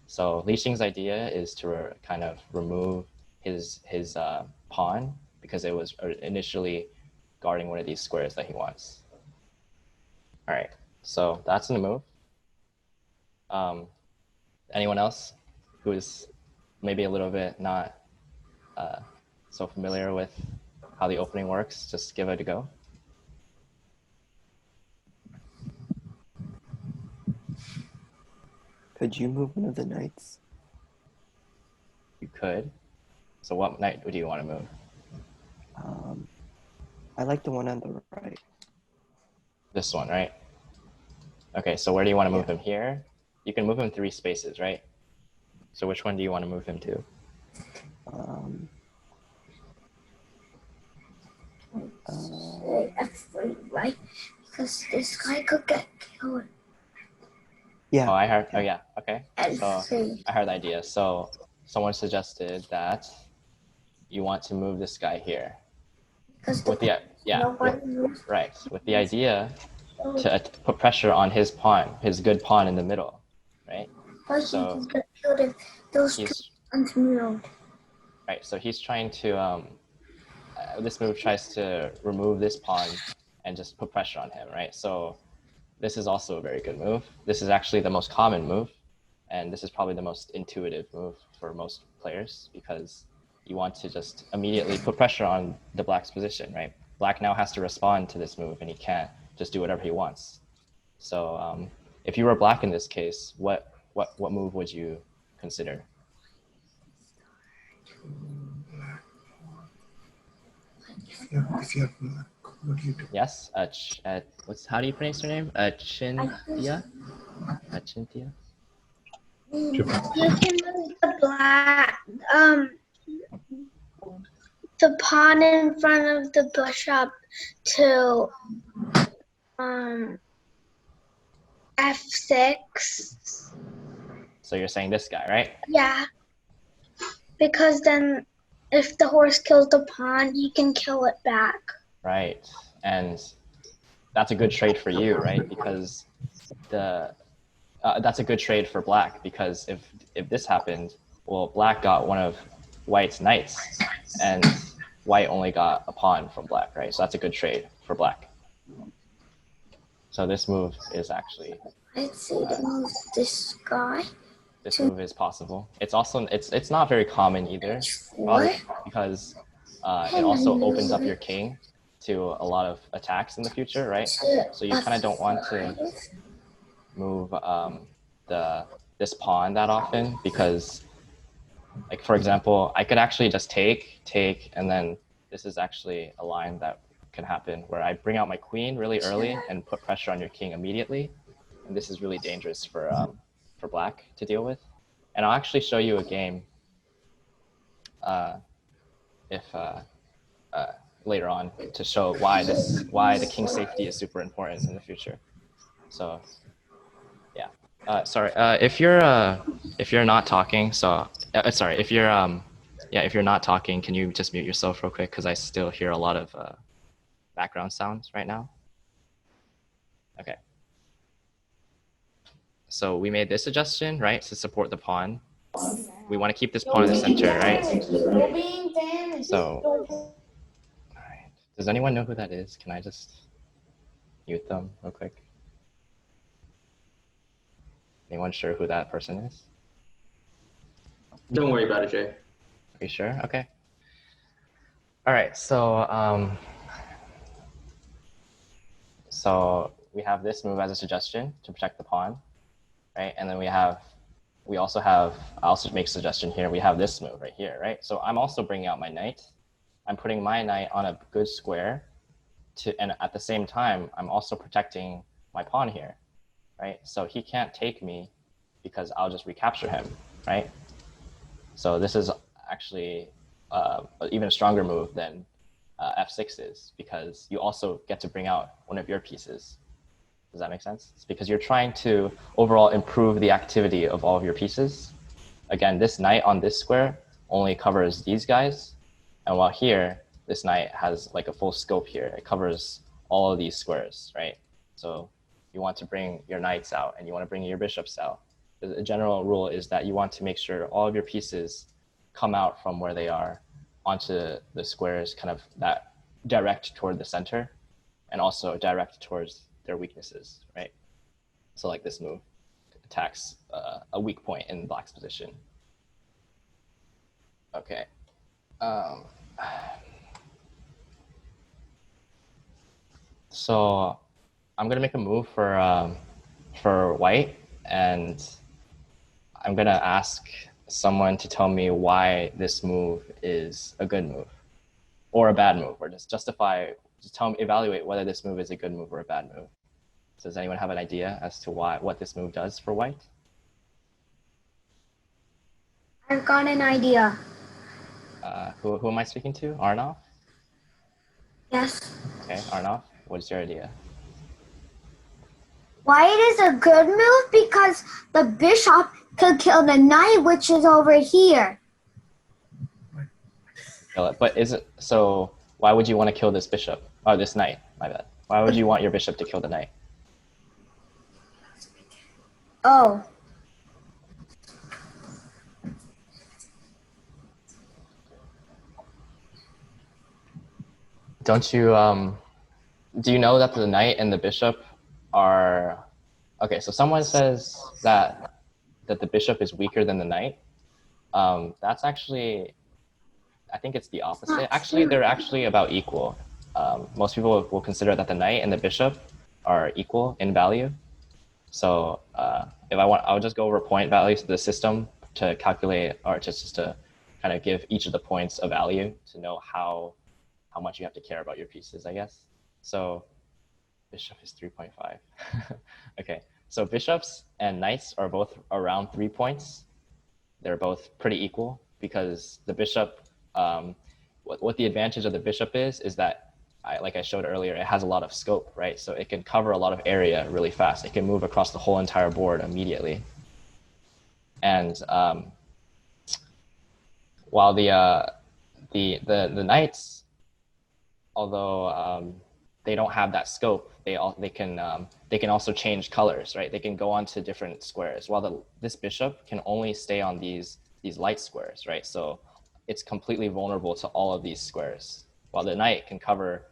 So Li Xing's idea is to kind of remove his pawn because it was initially guarding one of these squares that he wants. All right, so that's in the move. Anyone else who is maybe a little bit not so familiar with how the opening works, just give it a go. Could you move one of the knights? You could. So what knight would you want to move? I like the one on the right. This one, right? Okay, so where do you want to move him here? You can move him 3 spaces, right? So which one do you want to move him to? F3, right? Because this guy could get killed. Yeah. Oh, I heard. Oh, yeah. Okay. F3. So I heard the idea. So someone suggested that you want to move this guy here. With the with the idea to put pressure on his pawn, his good pawn in the middle, right? But So he can get killed if those two aren't moved. Right. So he's trying to. This move tries to remove this pawn and just put pressure on him, right? So this is also a very good move. This is actually the most common move, and this is probably the most intuitive move for most players because you want to just immediately put pressure on the black's position, right? Black now has to respond to this move, and he can't just do whatever he wants. So if you were black in this case, what move would you consider? If you're black, what do you do? Yes, how do you pronounce her name? Chinthia? Chinthia? You can move the black, the pawn in front of the bishop to f6. So you're saying this guy, right? Yeah, because then if the horse kills the pawn, you can kill it back. Right, and that's a good trade for you, right? Because that's a good trade for black, because if this happened, well, black got one of white's knights, and white only got a pawn from black, right? So that's a good trade for black. So this move is actually. I'd say to move this guy. This move is possible. It's also it's not very common either, because it also opens up your king to a lot of attacks in the future, right? So you kind of don't want to move this pawn that often, because, like, for example, I could actually just take, and then this is actually a line that can happen where I bring out my queen really early and put pressure on your king immediately, and this is really dangerous for black to deal with. And I'll actually show you a game later on to show why the king safety is super important in the future. So yeah, sorry, if you're not talking, so sorry, if you're not talking, can you just mute yourself real quick, because I still hear a lot of background sounds right now. Okay. So we made this suggestion, right, to support the pawn. We want to keep this pawn in the center, right? So, all right. Does anyone know who that is? Can I just mute them real quick? Anyone sure who that person is? Don't worry about it, Jay. Are you sure? Okay. All right. So we have this move as a suggestion to protect the pawn, right? And then we also have, I'll also make a suggestion here. We have this move right here, right? So I'm also bringing out my knight. I'm putting my knight on a good square, and at the same time, I'm also protecting my pawn here, right? So he can't take me because I'll just recapture him, right? So this is actually even a stronger move than f6 is, because you also get to bring out one of your pieces. Does that make sense? It's because you're trying to overall improve the activity of all of your pieces. Again, this knight on this square only covers these guys, and while here, this knight has like a full scope here. It covers all of these squares, right? So you want to bring your knights out, and you want to bring your bishops out. The general rule is that you want to make sure all of your pieces come out from where they are onto the squares kind of that direct toward the center, and also direct towards their weaknesses, right? So like this move attacks a weak point in black's position. Okay. So I'm gonna make a move for white, and I'm gonna ask someone to tell me why this move is a good move or a bad move, or just evaluate whether this move is a good move or a bad move. So does anyone have an idea as to what this move does for white? I've got an idea. Who am I speaking to? Arnav? Yes. Okay, Arnav, what's your idea? White is a good move because the bishop could kill the knight, which is over here. But is it so? Why would you want to kill this bishop or this knight? My bad. Why would you want your bishop to kill the knight? Oh. Don't you do you know that the knight and the bishop are okay? So someone says that the bishop is weaker than the knight. That's actually, I think it's the opposite. Actually, they're actually about equal. Most people will consider that the knight and the bishop are equal in value. So if I want, I'll just go over point values to the system to calculate, or just to kind of give each of the points a value to know how much you have to care about your pieces, I guess. So bishop is 3.5. Okay, so bishops and knights are both around 3 points. They're both pretty equal because the bishop, what the advantage of the bishop is that, like I showed earlier, it has a lot of scope, right? So it can cover a lot of area really fast. It can move across the whole entire board immediately. And while the knights, although they don't have that scope, they can also change colors, right? They can go on to different squares, while this bishop can only stay on these light squares, right? So it's completely vulnerable to all of these squares, while the knight can cover,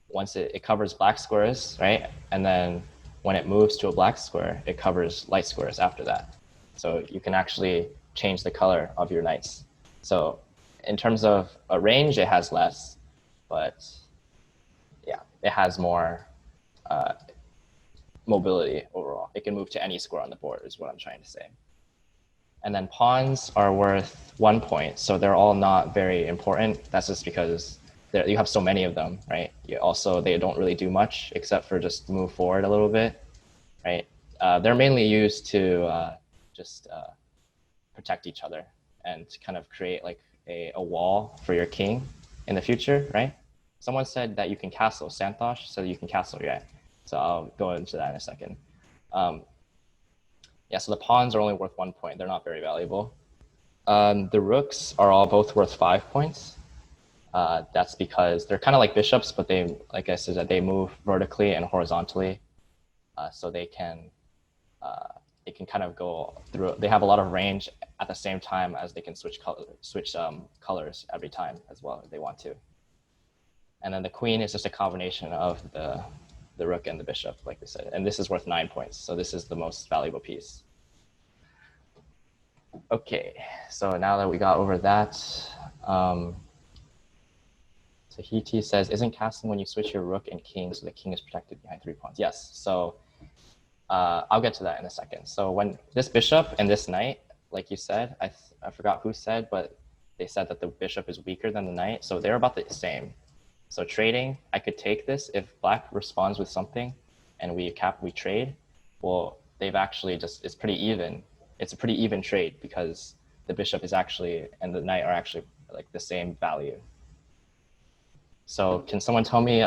once it covers black squares, right? And then when it moves to a black square, it covers light squares after that. So you can actually change the color of your knights. So in terms of a range, it has less, but yeah, it has more mobility overall. It can move to any square on the board is what I'm trying to say. And then pawns are worth 1 point, so they're all not very important. That's just because you have so many of them, right? They don't really do much except for just move forward a little bit, right? They're mainly used to just protect each other and to kind of create like a wall for your king in the future, right? Someone said that you can castle. Santosh said you can castle, yeah. So I'll go into that in a second. Yeah, so the pawns are only worth 1 point. They're not very valuable. The rooks are all both worth 5 points. That's because they're kind of like bishops, but they, like I said, they move vertically and horizontally. So they can kind of go through. They have a lot of range at the same time as they can switch colors every time as well if they want to. And then the queen is just a combination of the rook and the bishop, like we said. And this is worth 9 points. So this is the most valuable piece. Okay, so now that we got over that, Tahiti says, isn't castling when you switch your rook and king so the king is protected behind 3 pawns? Yes, so I'll get to that in a second. So when this bishop and this knight, like you said, I forgot who said, but they said that the bishop is weaker than the knight. So they're about the same. So trading, I could take this if black responds with something and we trade. Well, they've actually it's pretty even. It's a pretty even trade because the bishop is actually, and the knight are actually like the same value. So can someone tell me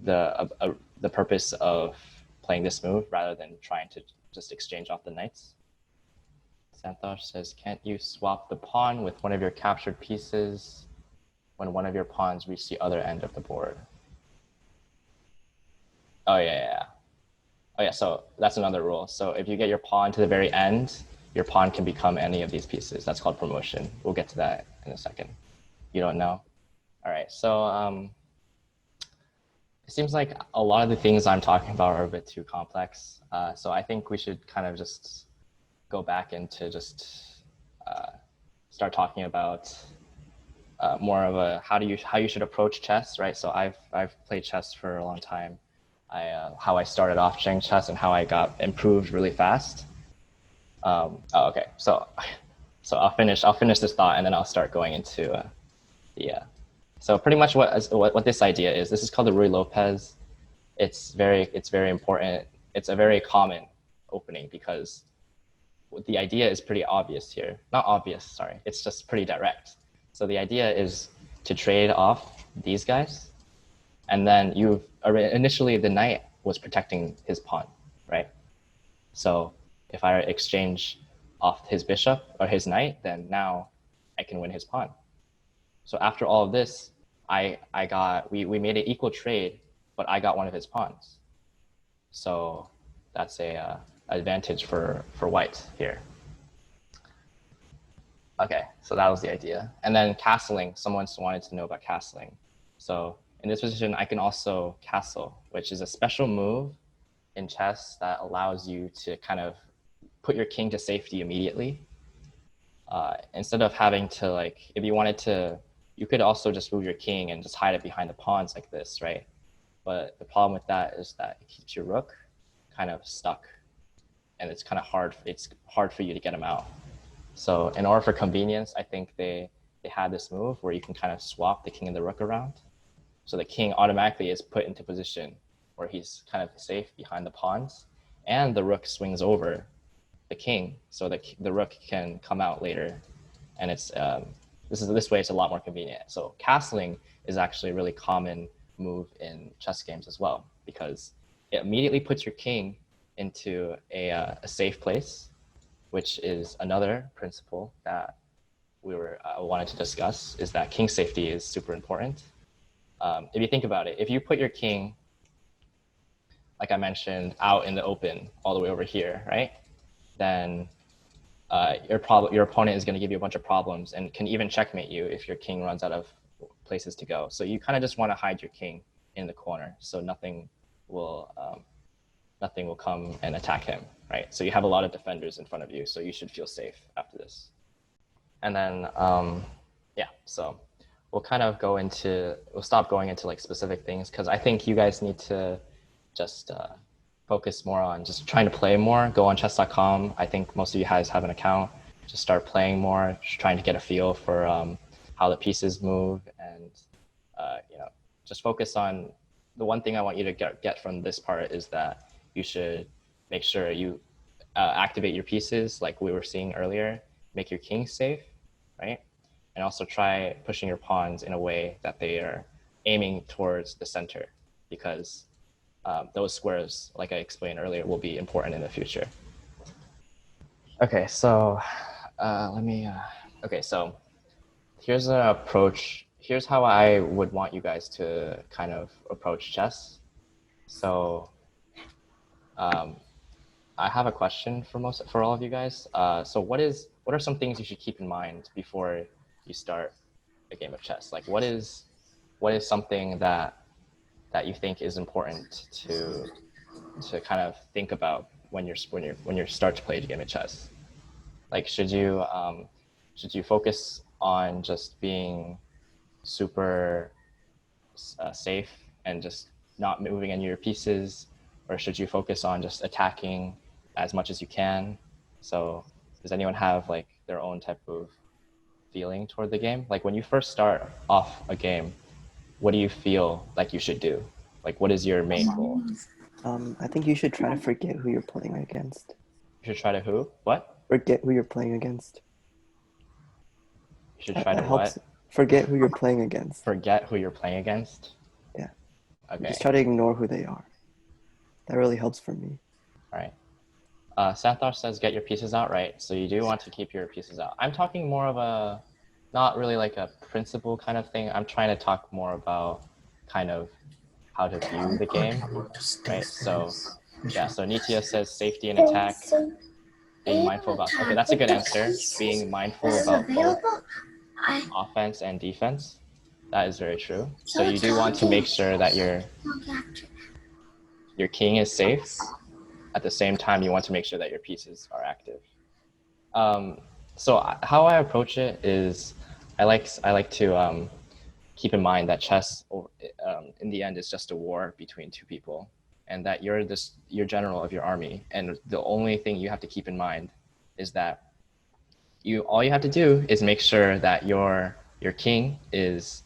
the purpose of playing this move rather than trying to just exchange off the knights? Santosh says, can't you swap the pawn with one of your captured pieces when one of your pawns reach the other end of the board? Oh, yeah. Oh, yeah, so that's another rule. So if you get your pawn to the very end, your pawn can become any of these pieces. That's called promotion. We'll get to that in a second. You don't know? All right, so it seems like a lot of the things I'm talking about are a bit too complex. So I think we should kind of just go back into just start talking about more of a how you should approach chess, right? So I've played chess for a long time. How I started off playing chess and how I got improved really fast. Okay, so I'll finish this thought and then I'll start going into So pretty much what this idea is. This is called the Ruy Lopez. It's very important. It's a very common opening because the idea is pretty obvious here. Not obvious, sorry. It's just pretty direct. So the idea is to trade off these guys, and then initially the knight was protecting his pawn, right? So if I exchange off his bishop or his knight, then now I can win his pawn. So after all of this, we made an equal trade, but I got one of his pawns. So that's a advantage for white here. Okay, so that was the idea. And then castling, someone wanted to know about castling. So in this position, I can also castle, which is a special move in chess that allows you to kind of put your king to safety immediately. Instead of having to, like, if you wanted to, you could also just move your king and just hide it behind the pawns like this, right? But the problem with that is that it keeps your rook kind of stuck, and it's kind of hard. It's hard for you to get them out. So in order for convenience, I think they had this move where you can kind of swap the king and the rook around. So the king automatically is put into position where he's kind of safe behind the pawns, and the rook swings over the king, so the rook can come out later, and it's this way it's a lot more convenient. So castling is actually a really common move in chess games as well, because it immediately puts your king into a safe place, which is another principle that we were wanted to discuss, is that king safety is super important. If you think about it, if you put your king, like I mentioned, out in the open all the way over here, right? Then your opponent is going to give you a bunch of problems and can even checkmate you if your king runs out of places to go. So you kind of just want to hide your king in the corner so nothing will come and attack him, right? So you have a lot of defenders in front of you, so you should feel safe after this. And then, so we'll stop going into like specific things, because I think you guys need to just focus more on just trying to play more. Go on chess.com. I think most of you guys have an account. Just start playing more, just trying to get a feel for how the pieces move, and just focus on the one thing I want you to get from this part is that you should make sure you activate your pieces like we were seeing earlier, make your king safe, right? And also try pushing your pawns in a way that they are aiming towards the center, because those squares, like I explained earlier, will be important in the future. Okay, so so here's an approach. Here's how I would want you guys to kind of approach chess. So I have a question for all of you guys. So what are some things you should keep in mind before you start a game of chess? Like what is something that you think is important to kind of think about when you start to play a game of chess? Like should you focus on just being super safe and just not moving any of your pieces, or should you focus on just attacking as much as you can? So does anyone have like their own type of feeling toward the game? Like when you first start off a game, what do you feel like you should do? Like what is your main goal? I think you should try to forget who you're playing against. You should try to who? What? Forget who you're playing against. You should try to helps. what? Forget who you're playing against. Forget who you're playing against? Yeah. Okay. Just try to ignore who they are. That really helps for me. All right. Santosh says get your pieces out, right? So you do want to keep your pieces out. I'm talking more of a, not really like a principle kind of thing. I'm trying to talk more about kind of how to view the game, right? So yeah, so Nitya says safety and attack, being mindful about, okay, that's a good answer. Being mindful about both offense and defense. That is very true. So you do want to make sure that your king is safe. At the same time, you want to make sure that your pieces are active. So how I approach it is, I like to keep in mind that chess, in the end, is just a war between two people, and that you're general of your army, and the only thing you have to keep in mind is that all you have to do is make sure that your king is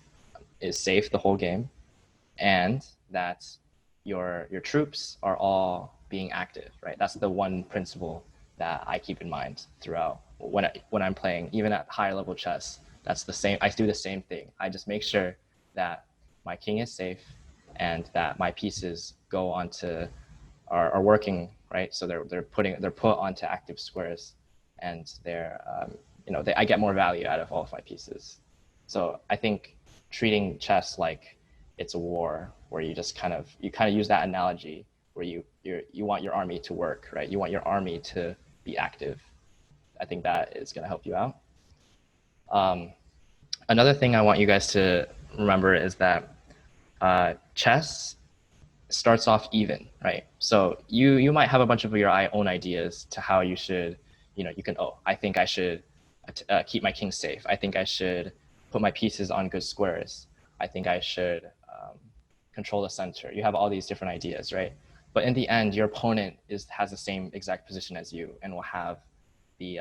safe the whole game, and that your troops are all being active, right? That's the one principle that I keep in mind throughout when I'm playing, even at higher level chess. That's the same. I do the same thing. I just make sure that my king is safe and that my pieces are working, right? So they're put onto active squares, and I get more value out of all of my pieces. So I think treating chess like it's a war, where you just kind of use that analogy where you want your army to work, right? You want your army to be active. I think that is going to help you out. Another thing I want you guys to remember is that chess starts off even, right? So you might have a bunch of your own ideas to how you should, I think I should keep my king safe. I think I should put my pieces on good squares. I think I should control the center. You have all these different ideas, right? But in the end, your opponent has the same exact position as you and will have the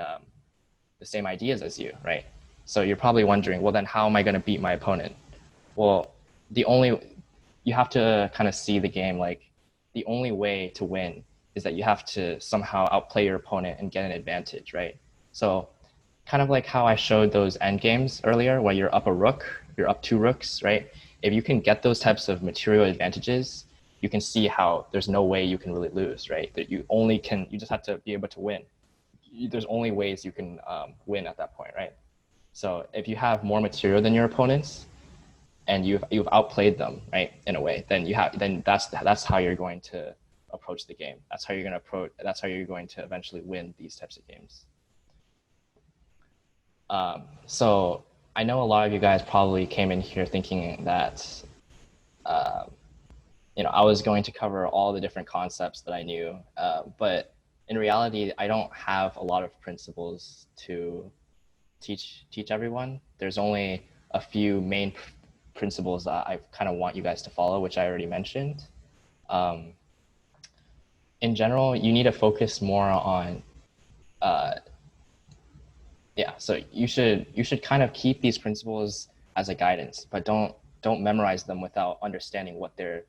same ideas as you, right? So you're probably wondering, well, then how am I going to beat my opponent? Well, you have to kind of see the game like the only way to win is that you have to somehow outplay your opponent and get an advantage, right? So kind of like how I showed those end games earlier where you're up a rook, you're up 2 rooks, right? If you can get those types of material advantages, you can see how there's no way you can really lose, right? That you just have to be able to win. There's only ways you can win at that point, right? So if you have more material than your opponents and you've outplayed them, right, in a way, then that's how you're going to approach the game. That's how you're going to eventually win these types of games. So I know a lot of you guys probably came in here thinking that I was going to cover all the different concepts that I knew, but in reality, I don't have a lot of principles to teach everyone. There's only a few main principles that I kind of want you guys to follow, which I already mentioned. In general, you need to focus more on so you should kind of keep these principles as a guidance, but don't memorize them without understanding what their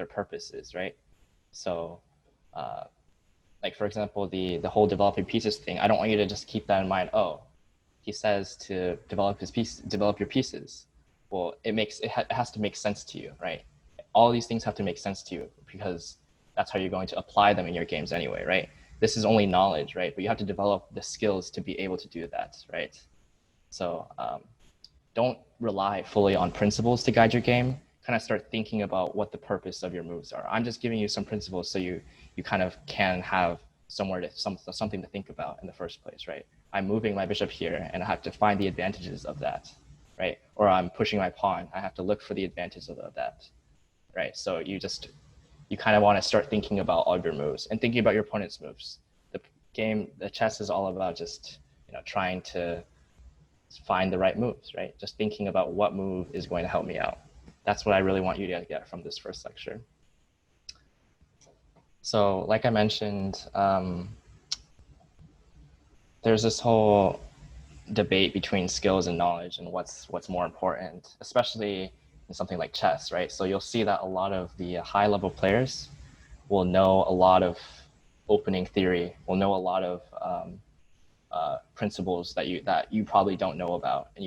purpose is, right? So like for example, the whole developing pieces thing, I don't want you to just keep that in mind. Oh, he says to develop your pieces. Well, it has to make sense to you, right? All these things have to make sense to you because that's how you're going to apply them in your games anyway, right? This is only knowledge, right? But you have to develop the skills to be able to do that, right? So don't rely fully on principles to guide your game. Kind of start thinking about what the purpose of your moves are. I'm just giving you some principles so you kind of can have something to think about in the first place, right? I'm moving my bishop here and I have to find the advantages of that, right? Or I'm pushing my pawn. I have to look for the advantages of that, right? So you kind of want to start thinking about all of your moves and thinking about your opponent's moves. The chess is all about just trying to find the right moves, right? Just thinking about what move is going to help me out. That's what I really want you to get from this first lecture. So like I mentioned, there's this whole debate between skills and knowledge and what's more important, especially in something like chess, right? So you'll see that a lot of the high level players will know a lot of opening theory, will know a lot of principles that you probably don't know about, and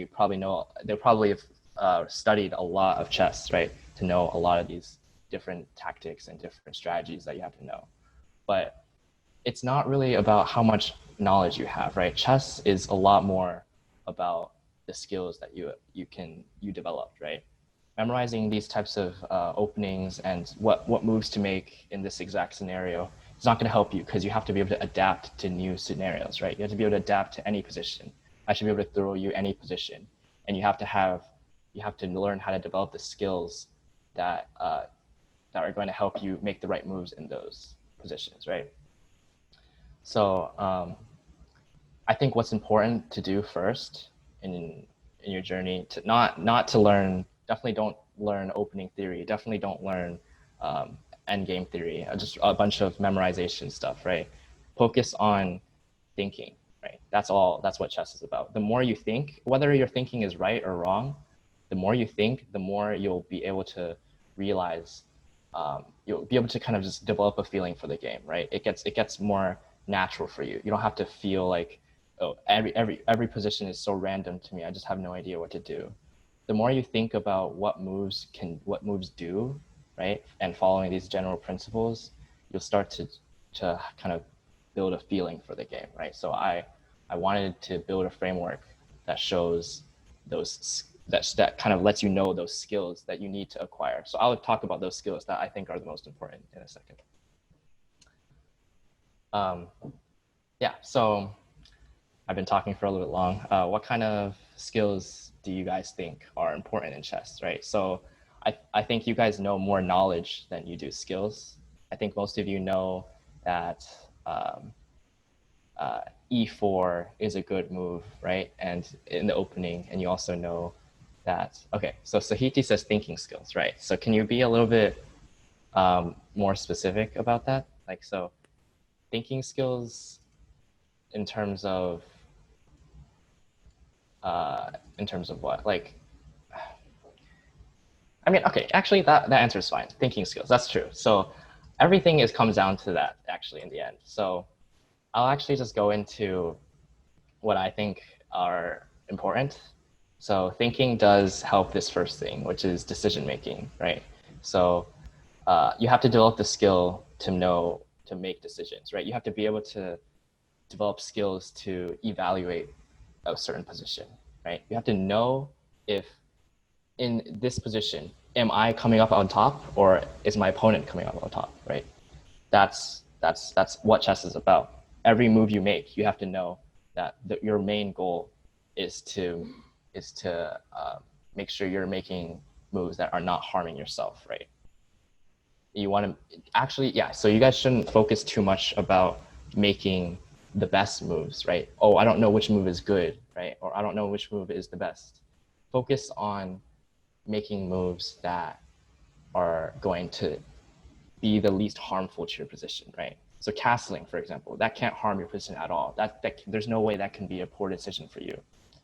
they probably have studied a lot of chess, right, to know a lot of these different tactics and different strategies that you have to know. But it's not really about how much knowledge you have, right? Chess is a lot more about the skills that you developed, right? Memorizing these types of openings and what moves to make in this exact scenario is not going to help you because you have to be able to adapt to new scenarios, right? You have to be able to adapt to any position. I should be able to throw you any position, and you have to learn how to develop the skills that are going to help you make the right moves in those positions, right? So I think what's important to do first in your journey to not to learn, definitely don't learn opening theory, definitely don't learn endgame theory, just a bunch of memorization stuff, right? Focus on thinking, right? That's what chess is about. The more you think, whether your thinking is right or wrong, the more you think, the more you'll be able to realize, you'll be able to kind of just develop a feeling for the game, right? It gets more natural for you. You don't have to feel like, oh, every position is so random to me, I just have no idea what to do. The more you think about what moves do, right, and following these general principles, you'll start to kind of build a feeling for the game, right? So I wanted to build a framework that shows those that kind of lets you know those skills that you need to acquire. So I'll talk about those skills that I think are the most important in a second. Yeah, so I've been talking for a little bit long. What kind of skills do you guys think are important in chess, right? So I think you guys know more knowledge than you do skills. I think most of you know that E4 is a good move, right? And in the opening, and you also know that, okay, so Sahiti says thinking skills, right? So can you be a little bit more specific about that. Like, so thinking skills in terms of what? Like, I mean, okay, actually that answer is fine. Thinking skills, that's true. So everything comes down to that actually in the end. So I'll actually just go into what I think are important. So thinking does help this first thing, which is decision making, right? So you have to develop the skill to make decisions, right? You have to be able to develop skills to evaluate a certain position, right? You have to know if in this position, am I coming up on top or is my opponent coming up on top, right? That's what chess is about. Every move you make, you have to know that your main goal is to make sure you're making moves that are not harming yourself, right? You want to actually, yeah. So you guys shouldn't focus too much about making the best moves, right? Oh, I don't know which move is good, right? Or I don't know which move is the best. Focus on making moves that are going to be the least harmful to your position, right? So castling, for example, that can't harm your position at all. There's no way that can be a poor decision for you.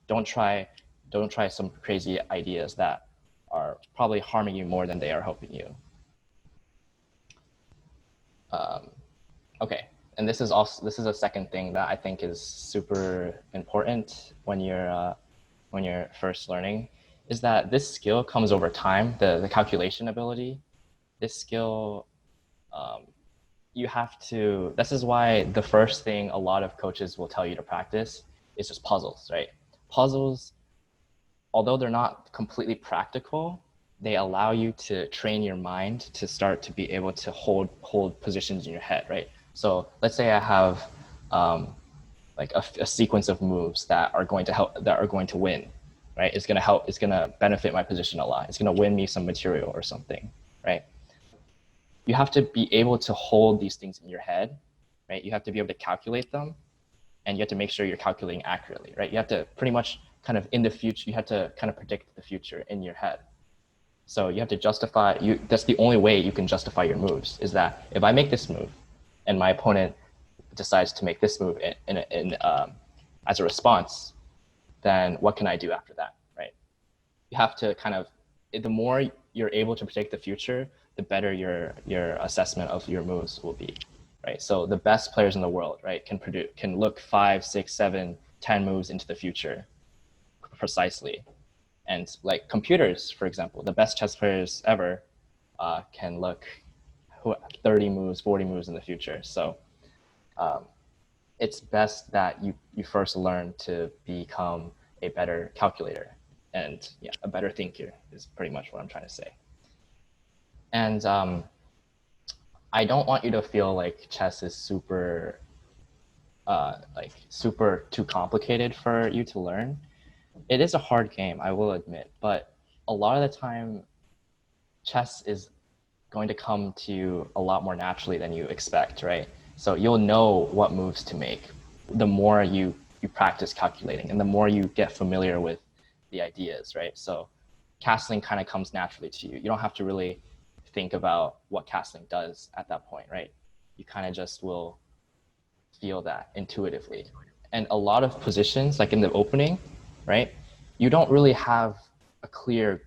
Don't try some crazy ideas that are probably harming you more than they are helping you. Okay, and this is a second thing that I think is super important when you're first learning, is that this skill comes over time. The calculation ability, this skill, you have to. This is why the first thing a lot of coaches will tell you to practice is just puzzles, right? Puzzles, although they're not completely practical, they allow you to train your mind to start to be able to hold positions in your head, right? So let's say I have like a sequence of moves that are going to win, right? It's going to benefit my position a lot. It's going to win me some material or something, right? You have to be able to hold these things in your head, right? You have to be able to calculate them, and you have to make sure you're calculating accurately, right? You have to pretty much kind of in the future, you have to kind of predict the future in your head. So you have to justify, that's the only way you can justify your moves, is that if I make this move and my opponent decides to make this move as a response, then what can I do after that, right? You have to kind of, the more you're able to predict the future, the better your assessment of your moves will be, right? So the best players in the world, right, can look 5, 6, 7, 10 moves into the future precisely. And like computers, for example, the best chess players ever can look 30 moves, 40 moves in the future. So it's best that you first learn to become a better calculator, and yeah, a better thinker is pretty much what I'm trying to say. And I don't want you to feel like chess is super too complicated for you to learn. It is a hard game, I will admit, but a lot of the time chess is going to come to you a lot more naturally than you expect, right? So you'll know what moves to make the more you practice calculating and the more you get familiar with the ideas, right? So castling kind of comes naturally to you. You don't have to really think about what castling does at that point, right? You kind of just will feel that intuitively. And a lot of positions, like in the opening, right? You don't really have a clear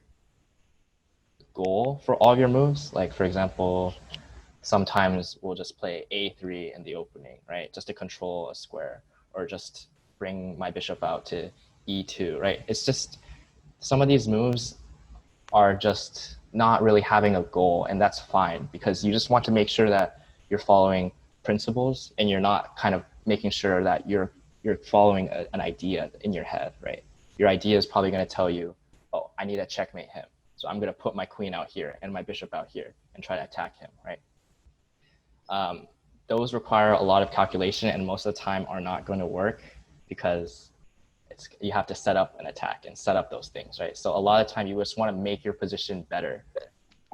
goal for all of your moves. Like for example, sometimes we'll just play A3 in the opening, right? Just to control a square, or just bring my bishop out to E2, right? It's just, some of these moves are just not really having a goal, and that's fine, because you just want to make sure that you're following principles and you're not kind of making sure that you're following an idea in your head, right? Your idea is probably going to tell you, oh, I need to checkmate him, so I'm going to put my queen out here and my bishop out here and try to attack him, right? Those require a lot of calculation, and most of the time are not going to work, because you have to set up an attack and set up those things, right? So a lot of time you just want to make your position better,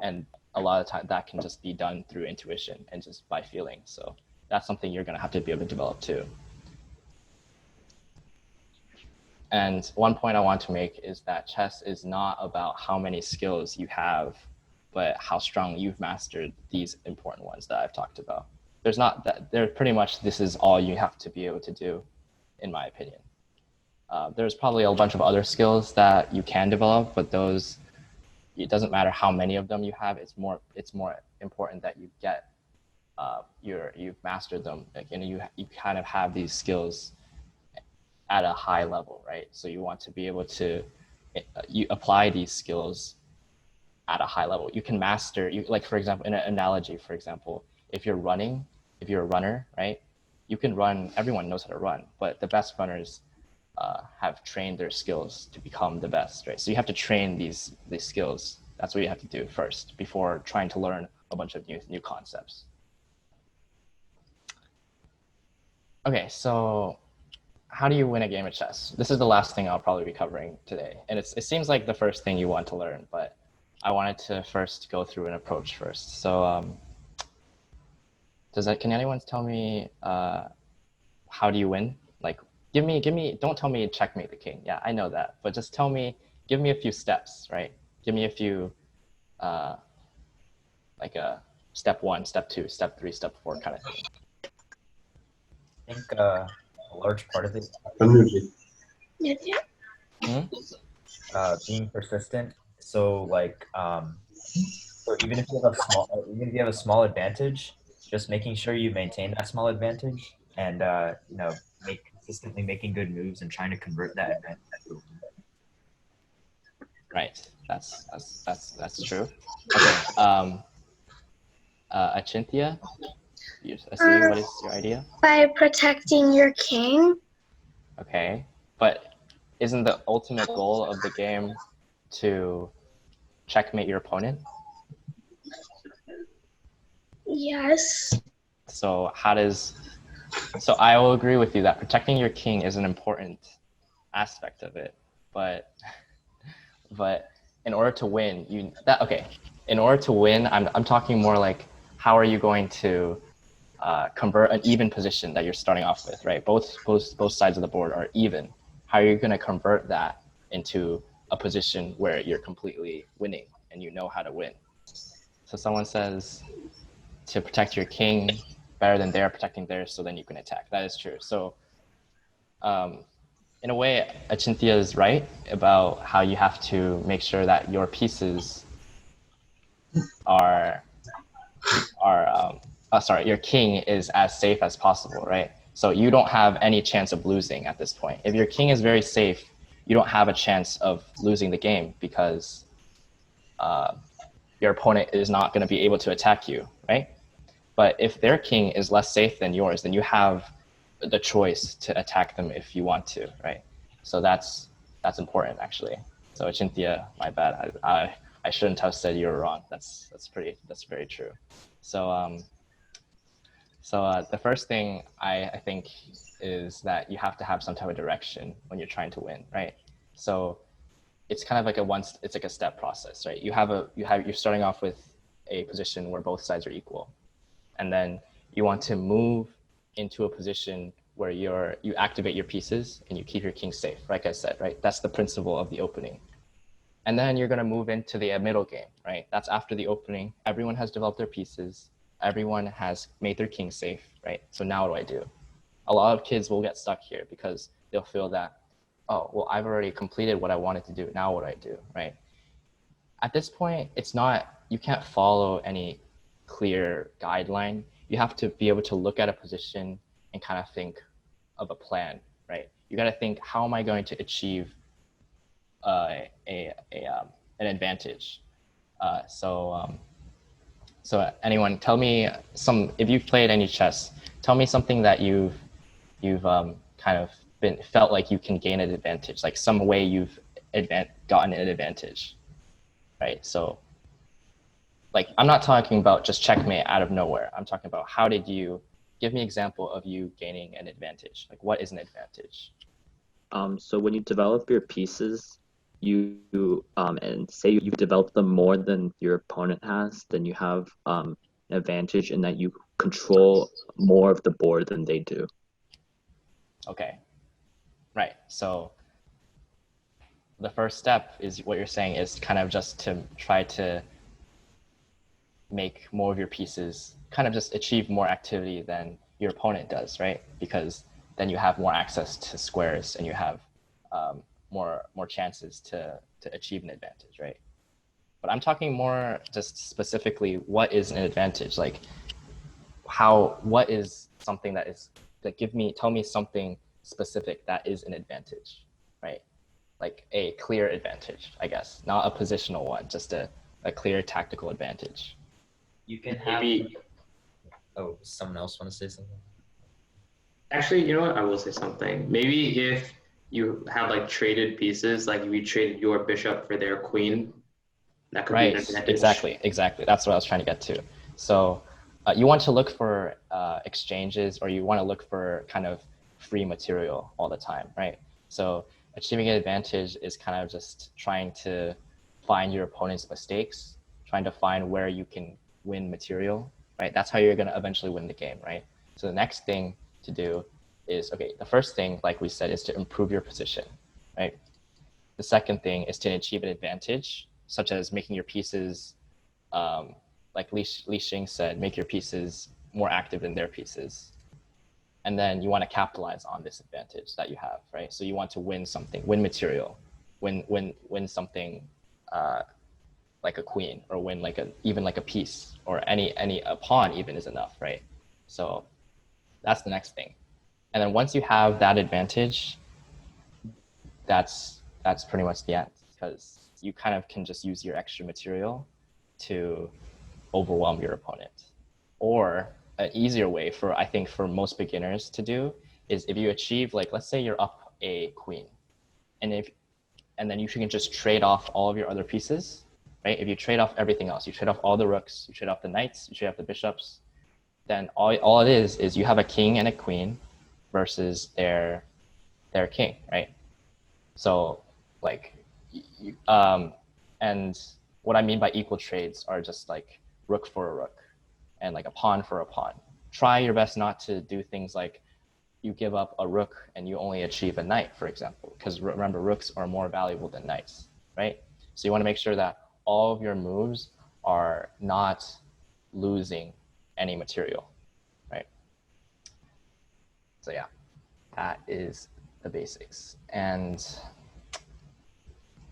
and a lot of time that can just be done through intuition and just by feeling. So that's something you're going to have to be able to develop too. And one point I want to make is that chess is not about how many skills you have but how strong you've mastered these important ones that I've talked about. There's not that, they're pretty much, this is all you have to be able to do, in my opinion. There's probably a bunch of other skills that you can develop, but those, it doesn't matter how many of them you have. It's more important that you get you've mastered them, and you kind of have these skills at a high level, right? So you want to be able to you apply these skills at a high level. You can master, like for example, in an analogy, for example, if you're a runner, right? You can run. Everyone knows how to run, but the best runners have trained their skills to become the best, right? So you have to train these skills. That's what you have to do first before trying to learn a bunch of new concepts. Okay, so how do you win a game of chess? This is the last thing I'll probably be covering today. And it seems like the first thing you want to learn, but I wanted to first go through an approach first. So can anyone tell me how do you win? Like, give me, don't tell me checkmate the king. Yeah, I know that, but just give me a few steps, right? Give me a few, like a step 1, step 2, step 3, step 4 kind of thing. I think a large part of it being persistent. So like so even if you have a small advantage, just making sure you maintain that small advantage and consistently making good moves and trying to convert that advantage to a win. Right. That's true. Okay. Achintya, what is your idea? By protecting your king. Okay, but isn't the ultimate goal of the game to checkmate your opponent? Yes. So I will agree with you that protecting your king is an important aspect of it, but in order to win, in order to win, I'm talking more like, how are you going to convert an even position that you're starting off with, right? Both sides of the board are even. How are you going to convert that into a position where you're completely winning and you know how to win? So someone says to protect your king better than they're protecting theirs, so then you can attack. That is true. So in a way, Achintya is right about how you have to make sure that your pieces your king is as safe as possible, right? So you don't have any chance of losing at this point. If your king is very safe, you don't have a chance of losing the game because your opponent is not going to be able to attack you, right? But if their king is less safe than yours, then you have the choice to attack them if you want to, right? So that's important, actually. So Achintya, my bad. I shouldn't have said you were wrong. That's very true. So the first thing I think is that you have to have some type of direction when you're trying to win, right? So it's kind of like it's like a step process, right? You're starting off with a position where both sides are equal, and then you want to move into a position where you activate your pieces and you keep your king safe, like I said, right? That's the principle of the opening. And then you're going to move into the middle game, right? That's after the opening. Everyone has developed their pieces. Everyone has made their king safe, right? So now what do I do? A lot of kids will get stuck here because they'll feel that, oh, well, I've already completed what I wanted to do. Now what do I do, right? At this point, you can't follow any clear guideline. You have to be able to look at a position and kind of think of a plan, right? You got to think, how am I going to achieve an advantage? So anyone, tell me if you've played any chess, tell me something that you've kind of felt like you can gain an advantage, like some way you've gotten an advantage, right? So like, I'm not talking about just checkmate out of nowhere. I'm talking about give me an example of you gaining an advantage. Like, what is an advantage? So when you develop your pieces, and say you've developed them more than your opponent has, then you have an advantage in that you control more of the board than they do. Okay, right. So the first step is what you're saying is kind of just to try to make more of your pieces kind of just achieve more activity than your opponent does, right? Because then you have more access to squares and you have more chances to achieve an advantage, right? But I'm talking more just specifically, what is an advantage? Like what is something that is, like tell me something specific that is an advantage, right? Like a clear advantage, I guess, not a positional one, just a clear tactical advantage. You can have. Maybe. Oh, someone else want to say something? Actually, you know what? I will say something. Maybe if you have like traded pieces, like if you traded your bishop for their queen, that could be an advantage. Exactly. That's what I was trying to get to. So you want to look for exchanges, or you want to look for kind of free material all the time, right? So achieving an advantage is kind of just trying to find your opponent's mistakes, trying to find where you can win material, right? That's how you're going to eventually win the game, right? So the next thing to do is, okay, the first thing, like we said, is to improve your position, right? The second thing is to achieve an advantage, such as making your pieces, like Li Xing said, make your pieces more active than their pieces. And then you want to capitalize on this advantage that you have, right? So you want to win something, win material, win something like a queen, or win even like a piece, or a pawn even is enough, right? So that's the next thing. And then once you have that advantage, that's pretty much the end, because you kind of can just use your extra material to overwhelm your opponent. Or an easier way I think for most beginners to do is, if you achieve, like, let's say you're up a queen, and then you can just trade off all of your other pieces, right? If you trade off everything else, you trade off all the rooks, you trade off the knights, you trade off the bishops, then all it is you have a king and a queen versus their king, right? So like, and what I mean by equal trades are just like rook for a rook and like a pawn for a pawn. Try your best not to do things like you give up a rook and you only achieve a knight, for example, because remember, rooks are more valuable than knights, right? So you want to make sure that all of your moves are not losing any material, right? So yeah, that is the basics. And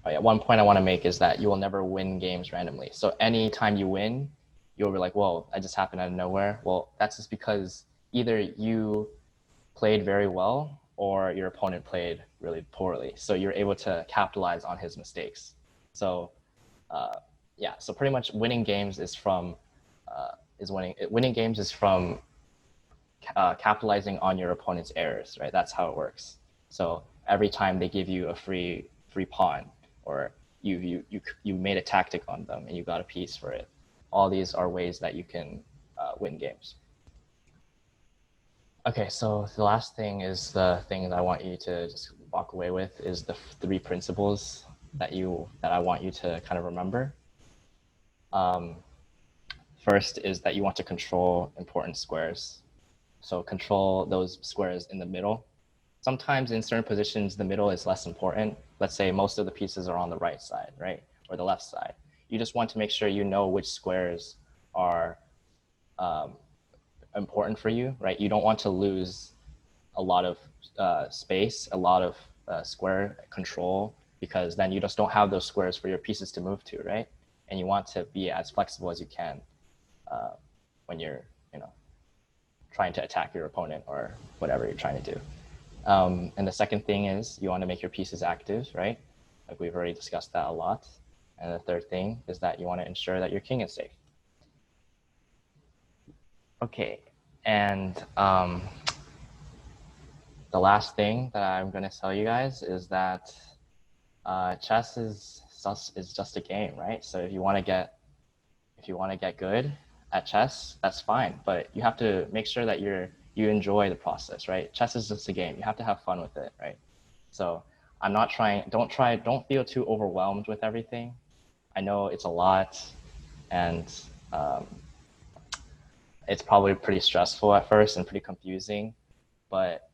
one point I want to make is that you will never win games randomly. So anytime you win, you'll be like, whoa, that just happened out of nowhere. Well, that's just because either you played very well or your opponent played really poorly. So you're able to capitalize on his mistakes. So yeah, so pretty much winning games is from capitalizing on your opponent's errors, right? That's how it works. So every time they give you a free pawn, or you made a tactic on them and you got a piece for it, all these are ways that you can win games. Okay, so the last thing is the thing that I want you to just walk away with, is the 3 principles that I want you to kind of remember. First is that you want to control important squares. So control those squares in the middle. Sometimes in certain positions, the middle is less important. Let's say most of the pieces are on the right side, right? Or the left side. You just want to make sure you know which squares are important for you, right? You don't want to lose a lot of space, a lot of square control, because then you just don't have those squares for your pieces to move to, right? And you want to be as flexible as you can when you're, trying to attack your opponent or whatever you're trying to do. And the second thing is you want to make your pieces active, right? Like we've already discussed that a lot. And the third thing is that you want to ensure that your king is safe. Okay, and the last thing that I'm going to tell you guys is that chess is just a game, right? So if you want to get good at chess, that's fine, but you have to make sure that you enjoy the process, right? Chess is just a game. You have to have fun with it, right? So don't feel too overwhelmed with everything. I know it's a lot, and it's probably pretty stressful at first and pretty confusing, but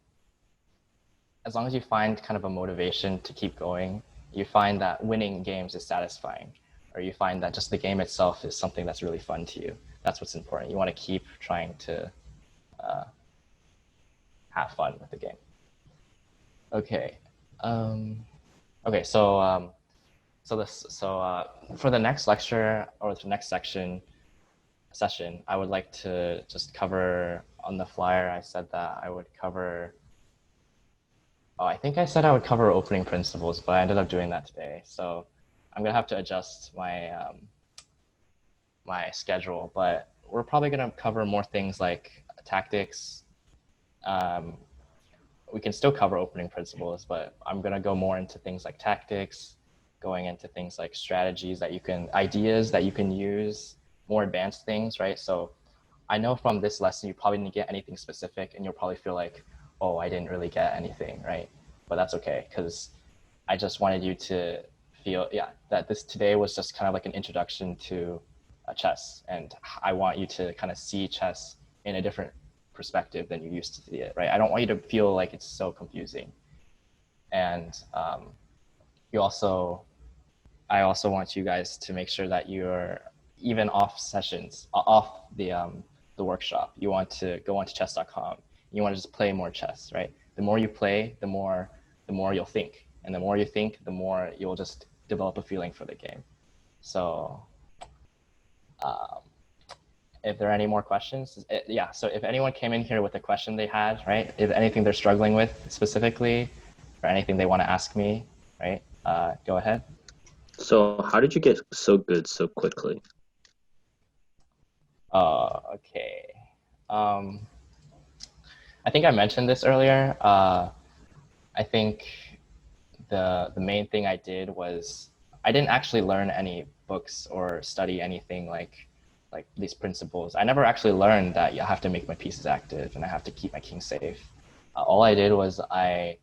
as long as you find kind of a motivation to keep going, you find that winning games is satisfying, or you find that just the game itself is something that's really fun to you. That's what's important. You want to keep trying to have fun with the game. Okay. Okay. So for the next lecture or the next session, I would like to just cover on the flyer. I said that I would cover. Oh, I think I said I would cover opening principles, but I ended up doing that today. So I'm gonna have to adjust my my schedule. But we're probably gonna cover more things like tactics. We can still cover opening principles, but I'm gonna go more into things like tactics, going into things like strategies ideas that you can use, more advanced things, right? So I know from this lesson, you probably didn't get anything specific and you'll probably feel like, oh, I didn't really get anything, right? But that's okay, because I just wanted you to feel, that this today was just kind of like an introduction to chess. And I want you to kind of see chess in a different perspective than you used to see it, right? I don't want you to feel like it's so confusing. And I also want you guys to make sure that you're even off sessions, off the workshop. You want to go onto chess.com. You want to just play more chess, right? The more you play, the more you'll think, and the more you think, the more you'll just develop a feeling for the game. So, if there are any more questions, so if anyone came in here with a question they had, right? If anything they're struggling with specifically, or anything they want to ask me, right? Go ahead. So how did you get so good so quickly? Okay. I think I mentioned this earlier. I think the main thing I did was I didn't actually learn any books or study anything like these principles. I never actually learned that you have to make my pieces active and I have to keep my king safe. All I did was I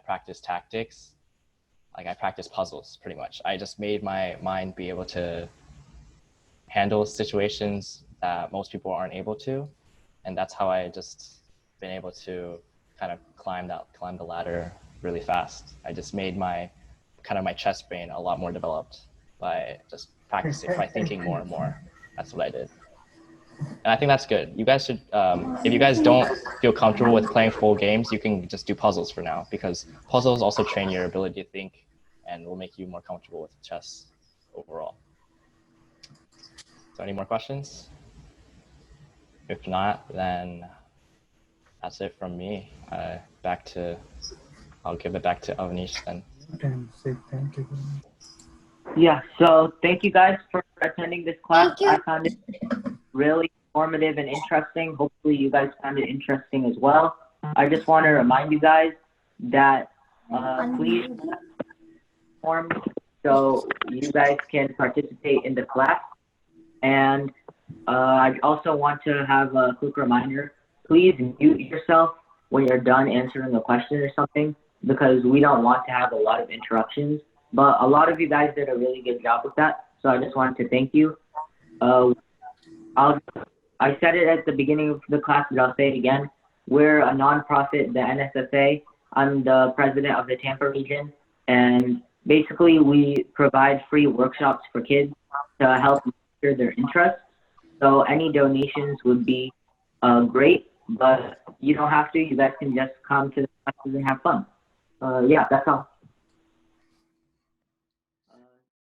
practiced tactics. Like I practiced puzzles pretty much. I just made my mind be able to handle situations that most people aren't able to. And that's how I just been able to kind of climb the ladder really fast. I just made my chess brain a lot more developed by just practicing, by thinking more and more. That's what I did. And I think that's good. You guys should, if you guys don't feel comfortable with playing full games, you can just do puzzles for now, because puzzles also train your ability to think and will make you more comfortable with chess overall. So any more questions? If not, then that's it from me. I'll give it back to Avnish then. Say thank you. Yeah, so thank you guys for attending this class. Thank you. I found it really informative and interesting. Hopefully you guys found it interesting as well. I just want to remind you guys that please form so you guys can participate in the class. And I also want to have a quick reminder. Please mute yourself when you're done answering a question or something, because we don't want to have a lot of interruptions. But a lot of you guys did a really good job with that, so I just wanted to thank you. I said it at the beginning of the class, but I'll say it again. We're a nonprofit, the NSSA. I'm the president of the Tampa region, and basically we provide free workshops for kids to help nurture their interests. So any donations would be great, but you don't have to. You guys can just come to the classes and have fun. Yeah, that's all.